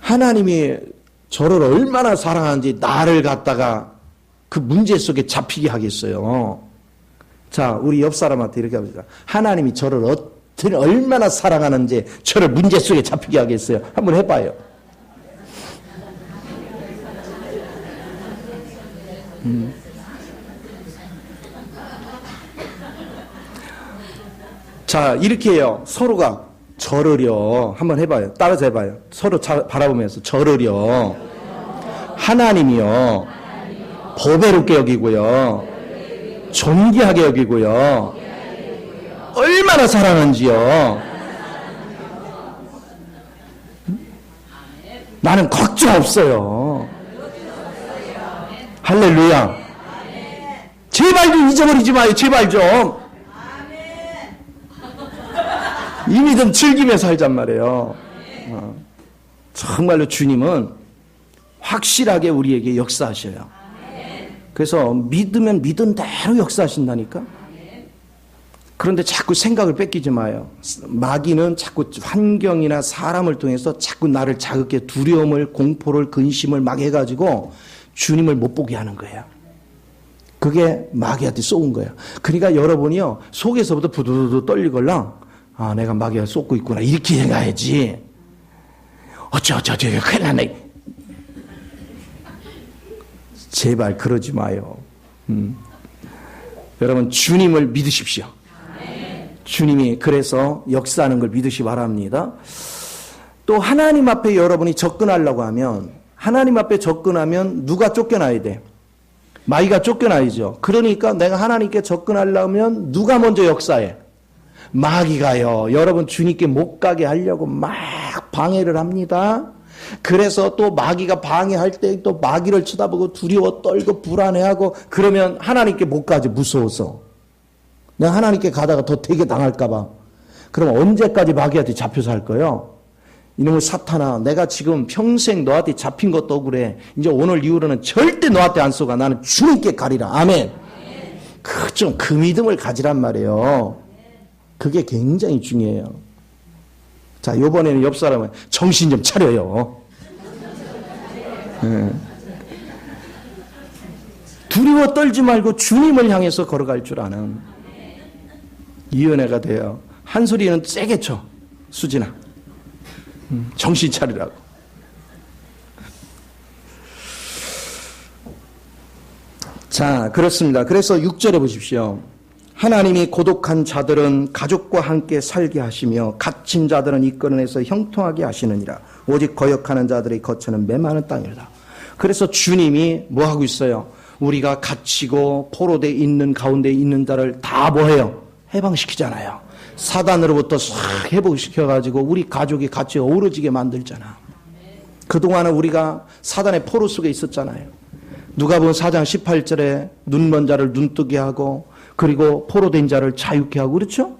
하나님이 저를 얼마나 사랑하는지 나를 갖다가 그 문제 속에 잡히게 하겠어요. 자, 우리 옆 사람한테 이렇게 합시다. 하나님이 저를 얼마나 사랑하는지 저를 문제 속에 잡히게 하겠어요. 한번 해봐요. 자, 이렇게 해요. 서로가 저르려. 한번 해봐요. 따라서 해봐요. 서로 바라보면서 저르려. 하나님이요. 보배롭게 여기고요. 존귀하게 여기고요. 얼마나 사랑하는지요. 나는 걱정 없어요. 할렐루야. 제발 좀 잊어버리지 마요. 제발 좀. 이 믿음 즐기며 살잔 말이에요. 정말로 주님은 확실하게 우리에게 역사하셔요. 그래서 믿으면 믿은 대로 역사하신다니까. 그런데 자꾸 생각을 뺏기지 마요. 마귀는 자꾸 환경이나 사람을 통해서 자꾸 나를 자극해 두려움을, 공포를, 근심을 막 해가지고 주님을 못 보게 하는 거예요. 그게 마귀한테 쏘은 거예요. 그러니까 여러분이요, 속에서부터 부두두두 떨리걸랑, 아, 내가 마귀가 쏟고 있구나. 이렇게 생각해야지. 큰일 났네. 제발 그러지 마요. 여러분, 주님을 믿으십시오. 주님이 그래서 역사하는 걸 믿으시 바랍니다. 또 하나님 앞에 여러분이 접근하려고 하면, 하나님 앞에 접근하면 누가 쫓겨나야 돼? 마귀가 쫓겨나야죠. 그러니까 내가 하나님께 접근하려면 누가 먼저 역사해? 마귀가요. 여러분 주님께 못 가게 하려고 막 방해를 합니다. 그래서 또 마귀가 방해할 때 또 마귀를 쳐다보고 두려워 떨고 불안해하고 그러면 하나님께 못 가지, 무서워서. 내가 하나님께 가다가 더 되게 당할까 봐. 그럼 언제까지 마귀한테 잡혀서 할 거예요? 이놈의 사탄아, 내가 지금 평생 너한테 잡힌 것도 억울해. 이제 오늘 이후로는 절대 너한테 안 쏘가. 나는 주님께 가리라. 아멘. 그 믿음을 가지란 말이에요. 그게 굉장히 중요해요. 자, 이번에는 옆 사람은 정신 좀 차려요. 네. 두려워 떨지 말고 주님을 향해서 걸어갈 줄 아는 이 은혜가 돼요. 한 소리는 세게 쳐. 수진아. 정신 차리라고. 자, 그렇습니다. 그래서 6절에 보십시오. 하나님이 고독한 자들은 가족과 함께 살게 하시며 갇힌 자들은 이끌어내서 형통하게 하시느니라. 오직 거역하는 자들의 거처는 메마른 땅이다. 그래서 주님이 뭐 하고 있어요? 우리가 갇히고 포로되어 있는 가운데 있는 자를 다 뭐 해요? 해방시키잖아요. 사단으로부터 싹 회복시켜가지고 우리 가족이 같이 어우러지게 만들잖아. 그동안은 우리가 사단의 포로 속에 있었잖아요. 누가복음 4장 18절에 눈먼 자를 눈뜨게 하고 그리고 포로된 자를 자유케 하고 그렇죠?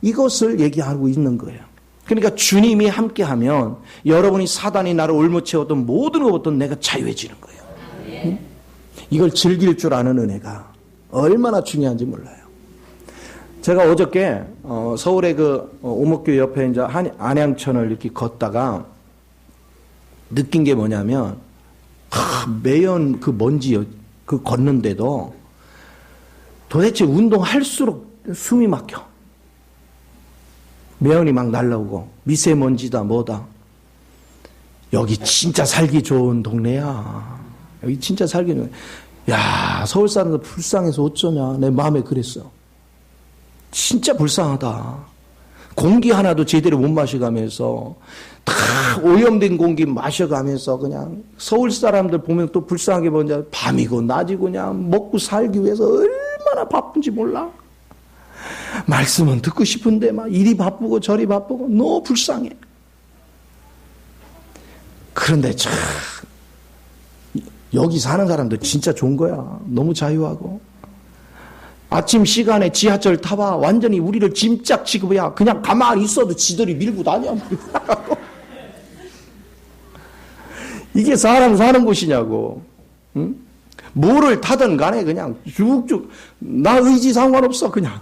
이것을 얘기하고 있는 거예요. 그러니까 주님이 함께하면 여러분이 사단이 나를 올무채웠던 모든 것부터 내가 자유해지는 거예요. 응? 이걸 즐길 줄 아는 은혜가 얼마나 중요한지 몰라요. 제가 어저께 서울의 그 오목교회 옆에 이제 안양천을 이렇게 걷다가 느낀 게 뭐냐면 매연 그 먼지 그 걷는데도 도대체 운동할수록 숨이 막혀. 매연이 막 날라오고 미세먼지다 뭐다. 여기 진짜 살기 좋은 동네야. 여기 진짜 살기 좋은. 야, 서울 사람들 불쌍해서 어쩌냐. 내 마음에 그랬어. 진짜 불쌍하다. 공기 하나도 제대로 못 마셔가면서 다 오염된 공기 마셔가면서 그냥 서울 사람들 보면 또 불쌍하게 보자. 밤이고 낮이고 그냥 먹고 살기 위해서 얼마나 바쁜지 몰라. 말씀은 듣고 싶은데 막 이리 바쁘고 저리 바쁘고 너무 불쌍해. 그런데 참 여기 사는 사람들 진짜 좋은 거야. 너무 자유하고. 아침 시간에 지하철 타봐. 완전히 우리를 짐짝 취급이야. 그냥 가만히 있어도 지들이 밀고 다녀. 이게 사람 사는 곳이냐고. 응? 뭐를 타든 간에 그냥 쭉쭉 나 의지 상관없어. 그냥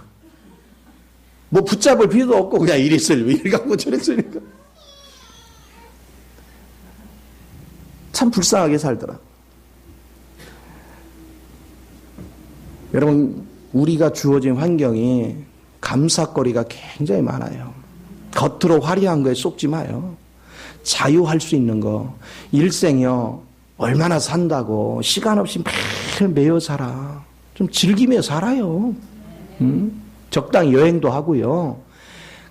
뭐 붙잡을 필요도 없고 그냥 이리 쓸 이리 가고 저리 쓰니까 참 불쌍하게 살더라. 여러분 우리가 주어진 환경이 감사거리가 굉장히 많아요. 겉으로 화려한 거에 쏙지 마요. 자유할 수 있는 거. 일생이요. 얼마나 산다고 시간 없이 매일 매여 살아. 좀 즐기며 살아요. 적당히 여행도 하고요.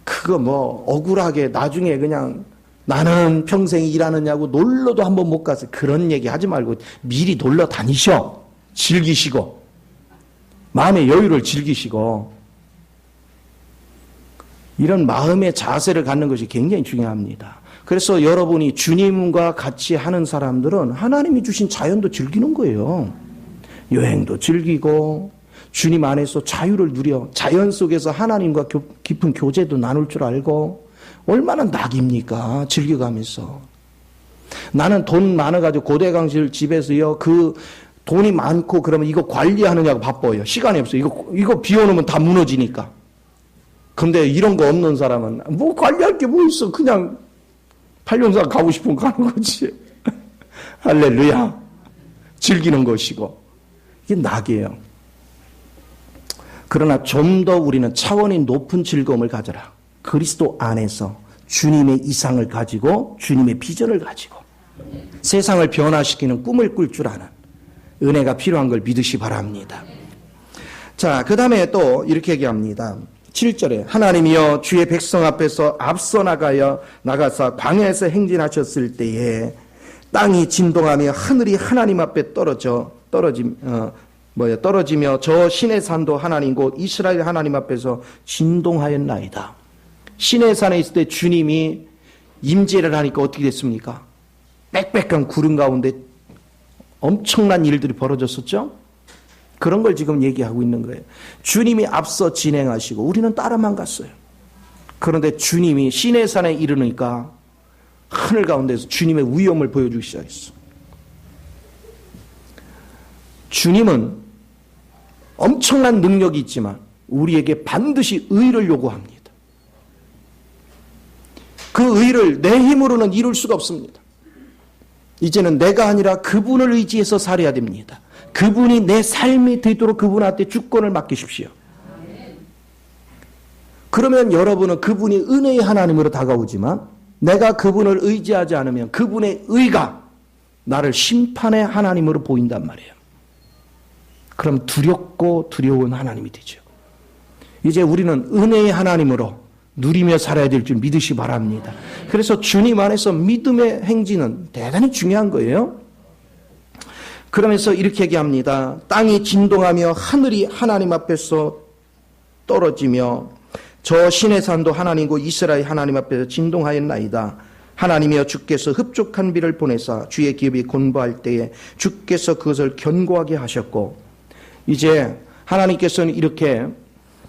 그거 뭐 억울하게 나중에 그냥 나는 평생 일하느냐고 놀러도 한번 못 가서 그런 얘기 하지 말고 미리 놀러 다니셔. 즐기시고. 마음의 여유를 즐기시고 이런 마음의 자세를 갖는 것이 굉장히 중요합니다. 그래서 여러분이 주님과 같이 하는 사람들은 하나님이 주신 자연도 즐기는 거예요. 여행도 즐기고 주님 안에서 자유를 누려 자연 속에서 하나님과 깊은 교제도 나눌 줄 알고 얼마나 낙입니까? 즐겨가면서. 나는 돈 많아가지고 고대강실 집에서요, 그 돈이 많고 그러면 이거 관리하느냐고 바빠요. 시간이 없어요. 이거 비 오면 다 무너지니까. 근데 이런 거 없는 사람은 뭐 관리할 게 뭐 있어. 그냥 팔룡산 가고 싶으면 가는 거지. 할렐루야. 즐기는 것이고. 이게 낙이에요. 그러나 좀 더 우리는 차원이 높은 즐거움을 가져라. 그리스도 안에서 주님의 이상을 가지고 주님의 비전을 가지고 세상을 변화시키는 꿈을 꿀 줄 아는 은혜가 필요한 걸 믿으시 바랍니다. 자, 그 다음에 또 이렇게 얘기합니다. 7절에 하나님이여 주의 백성 앞에서 앞서 나가사 광야에서 행진하셨을 때에 땅이 진동하며 하늘이 하나님 앞에 떨어지며 저 신의 산도 하나님 곧 이스라엘 하나님 앞에서 진동하였나이다. 신의 산에 있을 때 주님이 임재를 하니까 어떻게 됐습니까? 빽빽한 구름 가운데 엄청난 일들이 벌어졌었죠? 그런 걸 지금 얘기하고 있는 거예요. 주님이 앞서 진행하시고 우리는 따라만 갔어요. 그런데 주님이 신의 산에 이르니까 하늘 가운데서 주님의 위엄을 보여주기 시작했어. 주님은 엄청난 능력이 있지만 우리에게 반드시 의를 요구합니다. 그 의를 내 힘으로는 이룰 수가 없습니다. 이제는 내가 아니라 그분을 의지해서 살아야 됩니다. 그분이 내 삶이 되도록 그분한테 주권을 맡기십시오. 그러면 여러분은 그분이 은혜의 하나님으로 다가오지만 내가 그분을 의지하지 않으면 그분의 의가 나를 심판의 하나님으로 보인단 말이에요. 그럼 두렵고 두려운 하나님이 되죠. 이제 우리는 은혜의 하나님으로 누리며 살아야 될 줄 믿으시 바랍니다. 그래서 주님 안에서 믿음의 행진은 대단히 중요한 거예요. 그러면서 이렇게 얘기합니다. 땅이 진동하며 하늘이 하나님 앞에서 떨어지며 저 신의 산도 하나님고 이스라엘 하나님 앞에서 진동하였나이다. 하나님이여 주께서 흡족한 비를 보내사 주의 기업이 곤고할 때에 주께서 그것을 견고하게 하셨고, 이제 하나님께서는 이렇게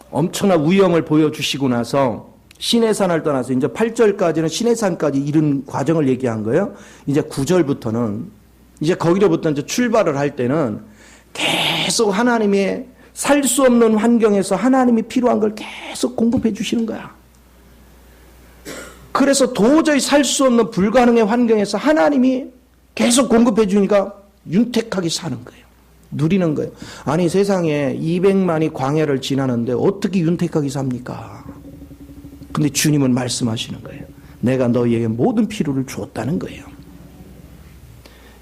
엄청난 위엄을 보여주시고 나서 신의 산을 떠나서 이제 8절까지는 신의 산까지 이른 과정을 얘기한 거예요. 이제 9절부터는 이제 거기로부터 이제 출발을 할 때는 계속 하나님의 살 수 없는 환경에서 하나님이 필요한 걸 계속 공급해 주시는 거야. 그래서 도저히 살 수 없는 불가능의 환경에서 하나님이 계속 공급해 주니까 윤택하게 사는 거예요. 누리는 거예요. 아니 세상에 200만이 광야를 지나는데 어떻게 윤택하게 삽니까? 근데 주님은 말씀하시는 거예요. 내가 너희에게 모든 필요를 주었다는 거예요.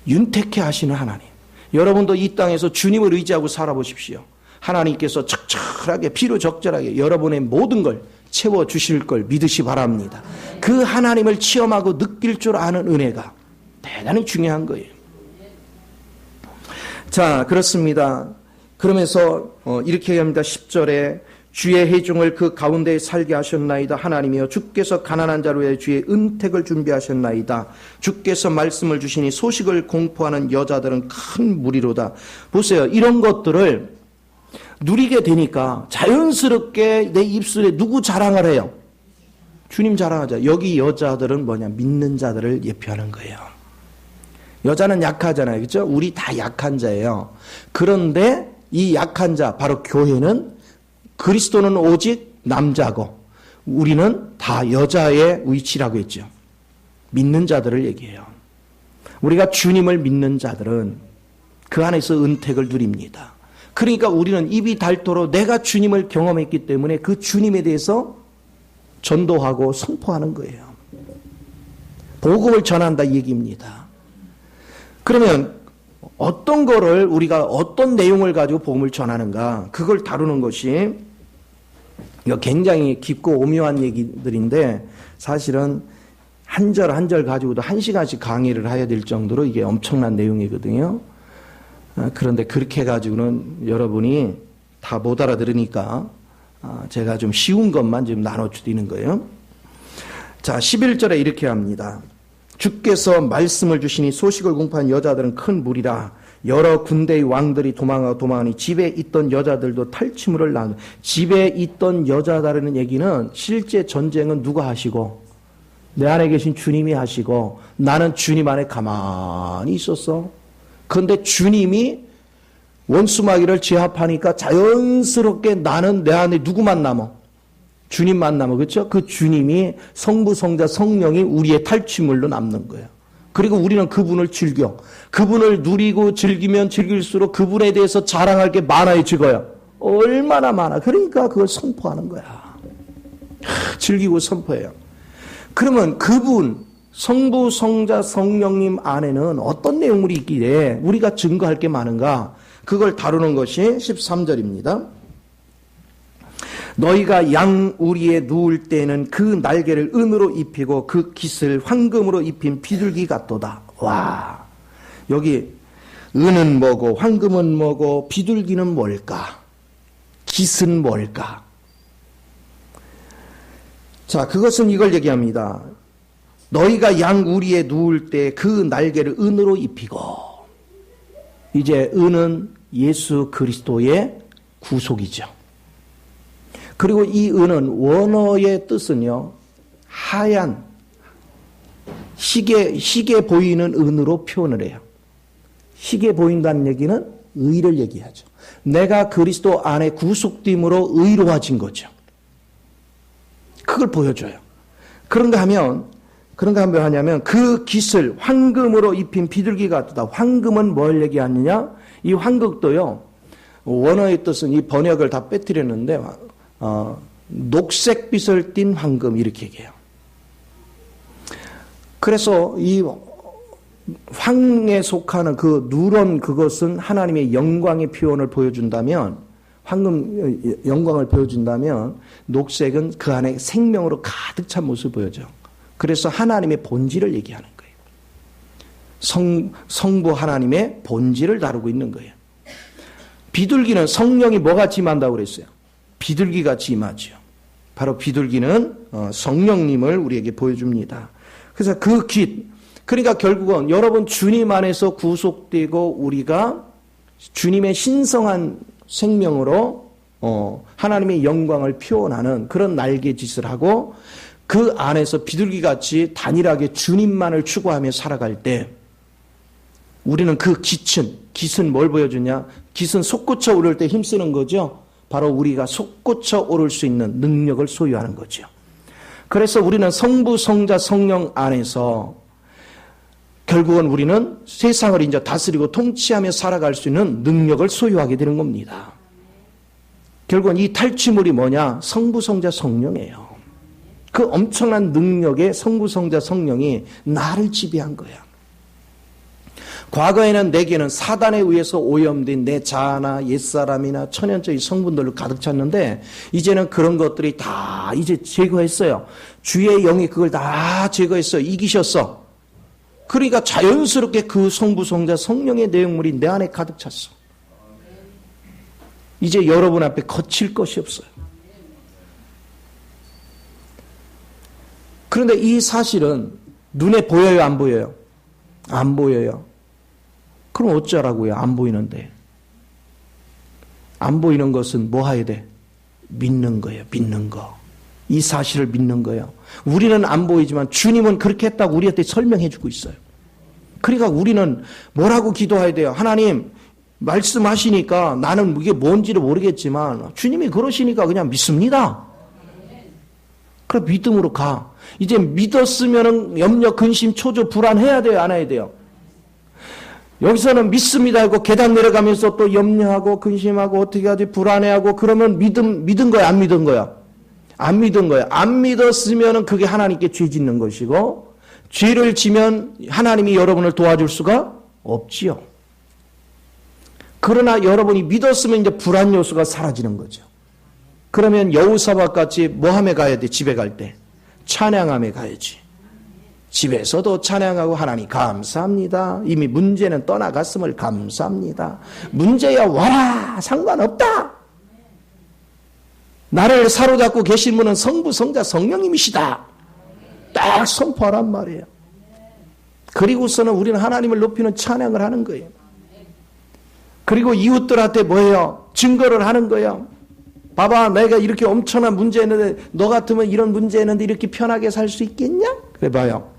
윤택해 하시는 하나님. 여러분도 이 땅에서 주님을 의지하고 살아보십시오. 하나님께서 적절하게 필요적절하게 여러분의 모든 걸 채워주실 걸 믿으시 바랍니다. 그 하나님을 체험하고 느낄 줄 아는 은혜가 대단히 중요한 거예요. 자, 그렇습니다. 그러면서 이렇게 합니다. 10절에 주의 회중을 그 가운데에 살게 하셨나이다. 하나님이여 주께서 가난한 자를 위해 주의 은택을 준비하셨나이다. 주께서 말씀을 주시니 소식을 공포하는 여자들은 큰 무리로다. 보세요. 이런 것들을 누리게 되니까 자연스럽게 내 입술에 누구 자랑을 해요? 주님 자랑하자. 여기 여자들은 뭐냐? 믿는 자들을 예표하는 거예요. 여자는 약하잖아요. 그렇죠? 우리 다 약한 자예요. 그런데 이 약한 자, 바로 교회는 그리스도는 오직 남자고 우리는 다 여자의 위치라고 했죠. 믿는 자들을 얘기해요. 우리가 주님을 믿는 자들은 그 안에서 은택을 누립니다. 그러니까 우리는 입이 닳도록 내가 주님을 경험했기 때문에 그 주님에 대해서 전도하고 선포하는 거예요. 복음을 전한다 이 얘기입니다. 그러면 어떤 거를 우리가 어떤 내용을 가지고 복음을 전하는가, 그걸 다루는 것이 이거 굉장히 깊고 오묘한 얘기들인데 사실은 한 절 한 절 가지고도 1시간씩 강의를 해야 될 정도로 이게 엄청난 내용이거든요. 그런데 그렇게 가지고는 여러분이 다 못 알아들으니까 제가 좀 쉬운 것만 좀 나눠드리는 거예요. 자, 11절에 이렇게 합니다. 주께서 말씀을 주시니 소식을 공포한 여자들은 큰 무리라. 여러 군대의 왕들이 도망하니 집에 있던 여자들도 탈취물을 나누. 집에 있던 여자다라는 얘기는 실제 전쟁은 누가 하시고 내 안에 계신 주님이 하시고 나는 주님 안에 가만히 있었어. 그런데 주님이 원수마귀를 제압하니까 자연스럽게 나는 내 안에 누구만 남아? 주님만 남아. 그렇죠? 그 주님이 성부, 성자, 성령이 우리의 탈취물로 남는 거예요. 그리고 우리는 그분을 즐겨. 그분을 누리고 즐기면 즐길수록 그분에 대해서 자랑할 게 많아지고요. 얼마나 많아. 그러니까 그걸 선포하는 거야. 즐기고 선포해요. 그러면 그분, 성부, 성자, 성령님 안에는 어떤 내용물이 있기에 우리가 증거할 게 많은가? 그걸 다루는 것이 13절입니다. 너희가 양 우리에 누울 때에는 그 날개를 은으로 입히고 그 깃을 황금으로 입힌 비둘기 같도다. 와, 여기 은은 뭐고 황금은 뭐고 비둘기는 뭘까? 깃은 뭘까? 자, 그것은 이걸 얘기합니다. 너희가 양 우리에 누울 때 그 날개를 은으로 입히고, 이제 은은 예수 그리스도의 구속이죠. 그리고 이 은은 원어의 뜻은요, 하얀 희게 보이는 은으로 표현을 해요. 희게 보인다는 얘기는 의를 얘기하죠. 내가 그리스도 안에 구속됨으로 의로워진 거죠. 그걸 보여줘요. 그런가 하면 그 깃을 황금으로 입힌 비둘기 같다. 황금은 뭘 얘기하느냐? 이 황금도요, 원어의 뜻은 이 번역을 다 빼뜨렸는데 녹색빛을 띤 황금 이렇게 얘기해요. 그래서 이 황에 속하는 그 누런 그것은 하나님의 영광의 표현을 보여준다면, 황금 영광을 보여준다면 녹색은 그 안에 생명으로 가득 찬 모습을 보여줘. 그래서 하나님의 본질을 얘기하는 거예요. 성부 하나님의 본질을 다루고 있는 거예요. 비둘기는 성령이 뭐같이 임한다고 그랬어요? 비둘기같이 임하죠. 바로 비둘기는 성령님을 우리에게 보여줍니다. 그래서 그 깃, 그러니까 결국은 여러분 주님 안에서 구속되고 우리가 주님의 신성한 생명으로 하나님의 영광을 표현하는 그런 날개짓을 하고 그 안에서 비둘기같이 단일하게 주님만을 추구하며 살아갈 때 우리는 그 깃은 뭘 보여주냐? 깃은 솟구쳐 오를 때 힘쓰는 거죠. 바로 우리가 솟구쳐 오를 수 있는 능력을 소유하는 거죠. 그래서 우리는 성부, 성자, 성령 안에서 결국은 우리는 세상을 이제 다스리고 통치하며 살아갈 수 있는 능력을 소유하게 되는 겁니다. 결국은 이 탈취물이 뭐냐? 성부, 성자, 성령이에요. 그 엄청난 능력의 성부, 성자, 성령이 나를 지배한 거야. 과거에는 내게는 사단에 의해서 오염된 내 자아나 옛사람이나 천연적인 성분들로 가득 찼는데 이제는 그런 것들이 다 이제 제거했어요. 주의 영이 그걸 다 제거했어요. 이기셨어. 그러니까 자연스럽게 그 성부, 성자, 성령의 내용물이 내 안에 가득 찼어. 이제 여러분 앞에 거칠 것이 없어요. 그런데 이 사실은 눈에 보여요, 안 보여요? 안 보여요. 그럼 어쩌라고요? 안 보이는데. 안 보이는 것은 뭐 해야 돼? 믿는 거예요. 믿는 거. 이 사실을 믿는 거예요. 우리는 안 보이지만 주님은 그렇게 했다고 우리한테 설명해 주고 있어요. 그러니까 우리는 뭐라고 기도해야 돼요? 하나님 말씀하시니까 나는 이게 뭔지를 모르겠지만 주님이 그러시니까 그냥 믿습니다. 그래 믿음으로 가. 이제 믿었으면 염려, 근심, 초조, 불안해야 돼요? 안 해야 돼요? 여기서는 믿습니다 하고 계단 내려가면서 또 염려하고 근심하고 어떻게 하지 불안해하고 그러면 믿은 거야? 안 믿은 거야? 안 믿은 거야. 안 믿었으면 그게 하나님께 죄 짓는 것이고 죄를 지면 하나님이 여러분을 도와줄 수가 없지요. 그러나 여러분이 믿었으면 이제 불안 요소가 사라지는 거죠. 그러면 여호사밧 같이 뭐 하며 가야 돼? 집에 갈 때 찬양하며 가야지. 집에서도 찬양하고 하나님 감사합니다. 이미 문제는 떠나갔음을 감사합니다. 문제야 와라 상관없다. 나를 사로잡고 계신 분은 성부, 성자, 성령님이시다. 딱 선포하란 말이에요. 그리고서는 우리는 하나님을 높이는 찬양을 하는 거예요. 그리고 이웃들한테 뭐예요? 증거를 하는 거예요. 봐봐, 내가 이렇게 엄청난 문제 있는데 너 같으면 이런 문제 있는데 이렇게 편하게 살 수 있겠냐? 그래 봐요.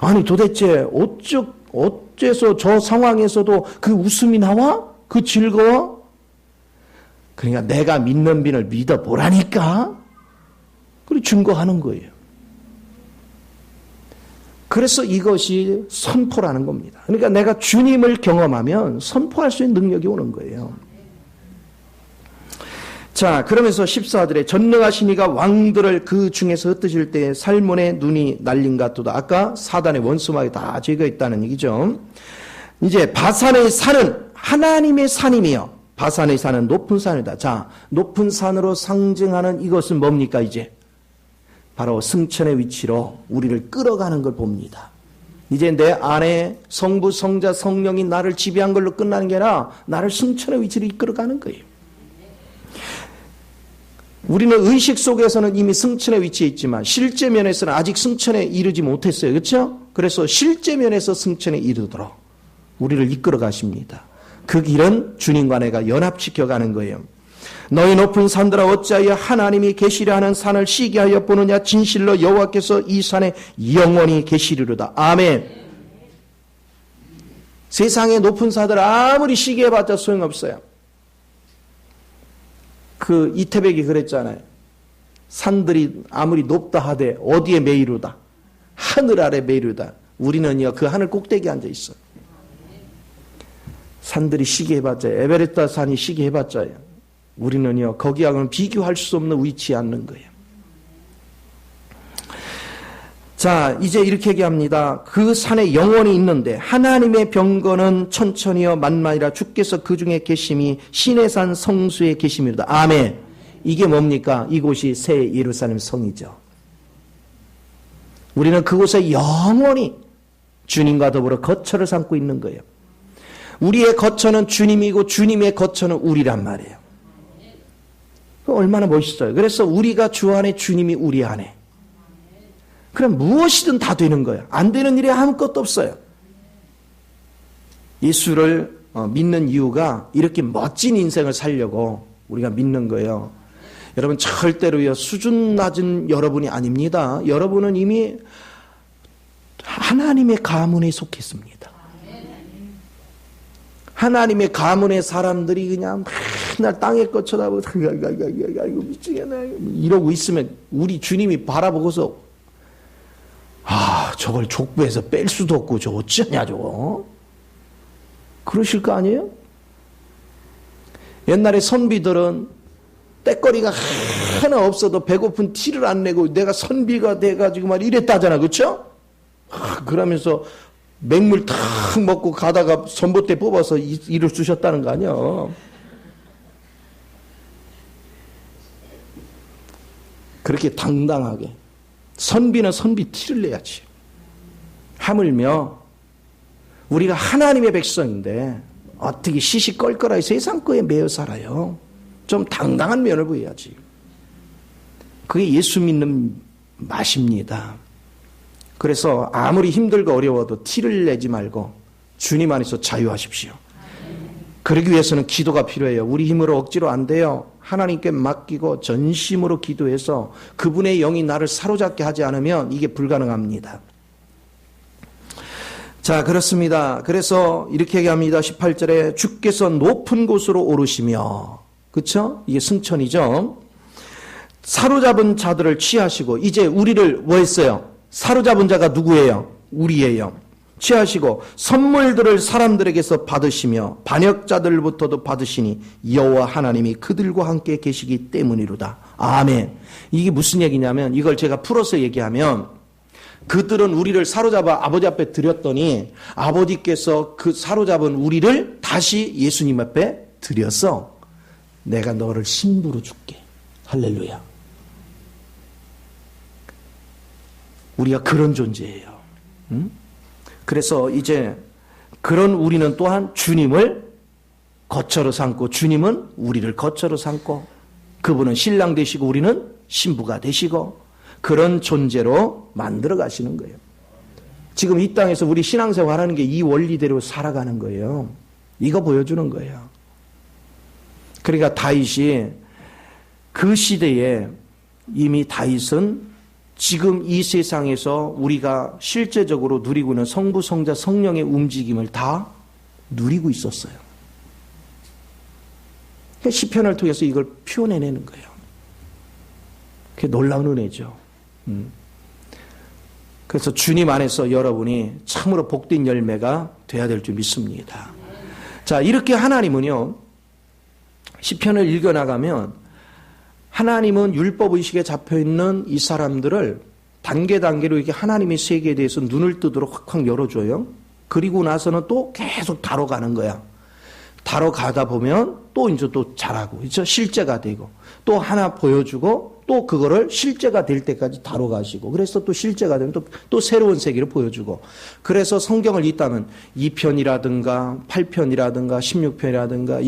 아니 도대체 어째서 저 상황에서도 그 웃음이 나와? 그 즐거워? 그러니까 내가 믿는 분을 믿어보라니까. 그리고 증거하는 거예요. 그래서 이것이 선포라는 겁니다. 그러니까 내가 주님을 경험하면 선포할 수 있는 능력이 오는 거예요. 자, 그러면서 14절에 전능하신 이가 왕들을 그 중에서 흩으실 때 살몬의 눈이 날린 같도다. 아까 사단의 원수마귀 다 죄가 있다는 얘기죠. 이제 바산의 산은 하나님의 산이며 바산의 산은 높은 산이다. 자, 높은 산으로 상징하는 이것은 뭡니까 이제? 바로 승천의 위치로 우리를 끌어가는 걸 봅니다. 이제 내 안에 성부, 성자, 성령이 나를 지배한 걸로 끝나는 게 아니라 나를 승천의 위치로 이끌어가는 거예요. 우리는 의식 속에서는 이미 승천의 위치에 있지만 실제 면에서는 아직 승천에 이르지 못했어요. 그렇죠? 그래서 실제 면에서 승천에 이르도록 우리를 이끌어 가십니다. 그 길은 주님과 내가 연합시켜 가는 거예요. 너희 높은 산들아 어찌하여 하나님이 계시려 하는 산을 시기하여 보느냐. 진실로 여호와께서 이 산에 영원히 계시리로다. 아멘. 세상의 높은 산들 아무리 시기해봤자 소용없어요. 그 이태백이 그랬잖아요. 산들이 아무리 높다 하되 어디에 매이루다. 하늘 아래 매이루다. 우리는요 그 하늘 꼭대기에 앉아 있어요. 산들이 시기해봤자 에베레스트 산이 시기해봤자요. 우리는요 거기하고는 비교할 수 없는 위치에 앉는 거예요. 자, 이제 이렇게 얘기합니다. 그 산에 영원히 있는데 하나님의 병거는 천천히요 만만이라 주께서 그 중에 계심이 신의 산 성수에 계심이로다. 아멘. 이게 뭡니까? 이곳이 새 예루살렘 성이죠. 우리는 그곳에 영원히 주님과 더불어 거처를 삼고 있는 거예요. 우리의 거처는 주님이고 주님의 거처는 우리란 말이에요. 얼마나 멋있어요. 그래서 우리가 주 안에, 주님이 우리 안에. 그럼 무엇이든 다 되는 거예요. 안 되는 일이 아무것도 없어요. 예수를 믿는 이유가 이렇게 멋진 인생을 살려고 우리가 믿는 거예요. 여러분 절대로요 수준 낮은 여러분이 아닙니다. 여러분은 이미 하나님의 가문에 속했습니다. 하나님의 가문의 사람들이 그냥 맨날 땅에 거 쳐다보고 아이고 미치겠네 이러고 있으면 우리 주님이 바라보고서 저걸 족부에서 뺄 수도 없고 저 어쩌냐 저거. 그러실 거 아니에요? 옛날에 선비들은 때거리가 하나 없어도 배고픈 티를 안 내고 내가 선비가 돼가지고 막 이랬다잖아. 그렇죠? 그러면서 맹물 탁 먹고 가다가 선봇대 뽑아서 일을 쓰셨다는 거 아니야. 그렇게 당당하게 선비는 선비 티를 내야지. 하물며 우리가 하나님의 백성인데 어떻게 시시껄껄하게 세상 거에 매여 살아요. 좀 당당한 면을 보여야지. 그게 예수 믿는 맛입니다. 그래서 아무리 힘들고 어려워도 티를 내지 말고 주님 안에서 자유하십시오. 그러기 위해서는 기도가 필요해요. 우리 힘으로 억지로 안 돼요. 하나님께 맡기고 전심으로 기도해서 그분의 영이 나를 사로잡게 하지 않으면 이게 불가능합니다. 자, 그렇습니다. 그래서 이렇게 얘기합니다. 18절에 주께서 높은 곳으로 오르시며, 그렇죠? 이게 승천이죠. 사로잡은 자들을 취하시고, 이제 우리를 뭐 했어요? 사로잡은 자가 누구예요? 우리예요. 취하시고 선물들을 사람들에게서 받으시며 반역자들부터도 받으시니 여호와 하나님이 그들과 함께 계시기 때문이로다. 아멘. 이게 무슨 얘기냐면 이걸 제가 풀어서 얘기하면 그들은 우리를 사로잡아 아버지 앞에 드렸더니 아버지께서 그 사로잡은 우리를 다시 예수님 앞에 드려서 내가 너를 신부로 줄게. 할렐루야. 우리가 그런 존재예요. 응? 그래서 이제 그런 우리는 또한 주님을 거처로 삼고 주님은 우리를 거처로 삼고 그분은 신랑 되시고 우리는 신부가 되시고 그런 존재로 만들어 가시는 거예요. 지금 이 땅에서 우리 신앙생활 하는 게 이 원리대로 살아가는 거예요. 이거 보여주는 거예요. 그러니까 다윗이 그 시대에 이미 다윗은 지금 이 세상에서 우리가 실제적으로 누리고 있는 성부, 성자, 성령의 움직임을 다 누리고 있었어요. 시편을 통해서 이걸 표현해내는 거예요. 그게 놀라운 은혜죠. 그래서 주님 안에서 여러분이 참으로 복된 열매가 돼야 될 줄 믿습니다. 자, 이렇게 하나님은요, 시편을 읽어나가면 하나님은 율법의식에 잡혀있는 이 사람들을 단계단계로 이렇게 하나님의 세계에 대해서 눈을 뜨도록 확확 열어줘요. 그리고 나서는 또 계속 다뤄가는 거야. 다뤄가다 보면 또 이제 또 잘하고, 그렇죠? 실제가 되고, 또 하나 보여주고, 또 그거를 실제가 될 때까지 다뤄가시고, 그래서 또 실제가 되면 또 새로운 세계를 보여주고, 그래서 성경을 읽다면 2편이라든가 8편이라든가 16편이라든가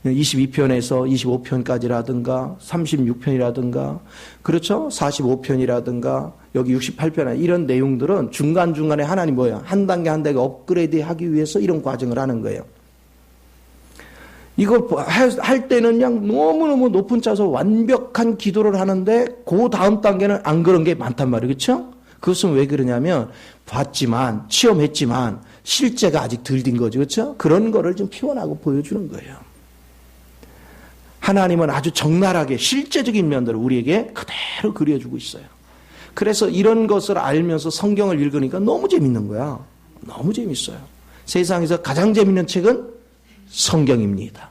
22편에서 25편까지라든가 36편이라든가, 그렇죠? 45편이라든가 여기 68편 이런 내용들은 중간중간에 하나님 뭐야? 한 단계 한 단계 업그레이드 하기 위해서 이런 과정을 하는 거예요. 이걸 할 때는 그냥 너무너무 높은 차서 완벽한 기도를 하는데 그 다음 단계는 안 그런 게 많단 말이에요. 그렇죠? 그것은 왜 그러냐면 봤지만 체험했지만 실제가 아직 덜 된 거죠. 그렇죠? 그런 거를 좀 표현하고 보여주는 거예요. 하나님은 아주 적나라하게 실제적인 면들을 우리에게 그대로 그려주고 있어요. 그래서 이런 것을 알면서 성경을 읽으니까 너무 재밌는 거야. 너무 재밌어요. 세상에서 가장 재밌는 책은 성경입니다.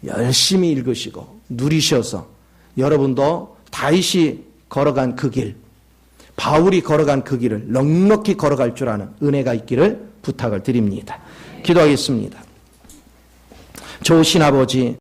열심히 읽으시고 누리셔서 여러분도 다윗이 걸어간 그 길, 바울이 걸어간 그 길을 넉넉히 걸어갈 줄 아는 은혜가 있기를 부탁을 드립니다. 기도하겠습니다. 좋으신 아버지,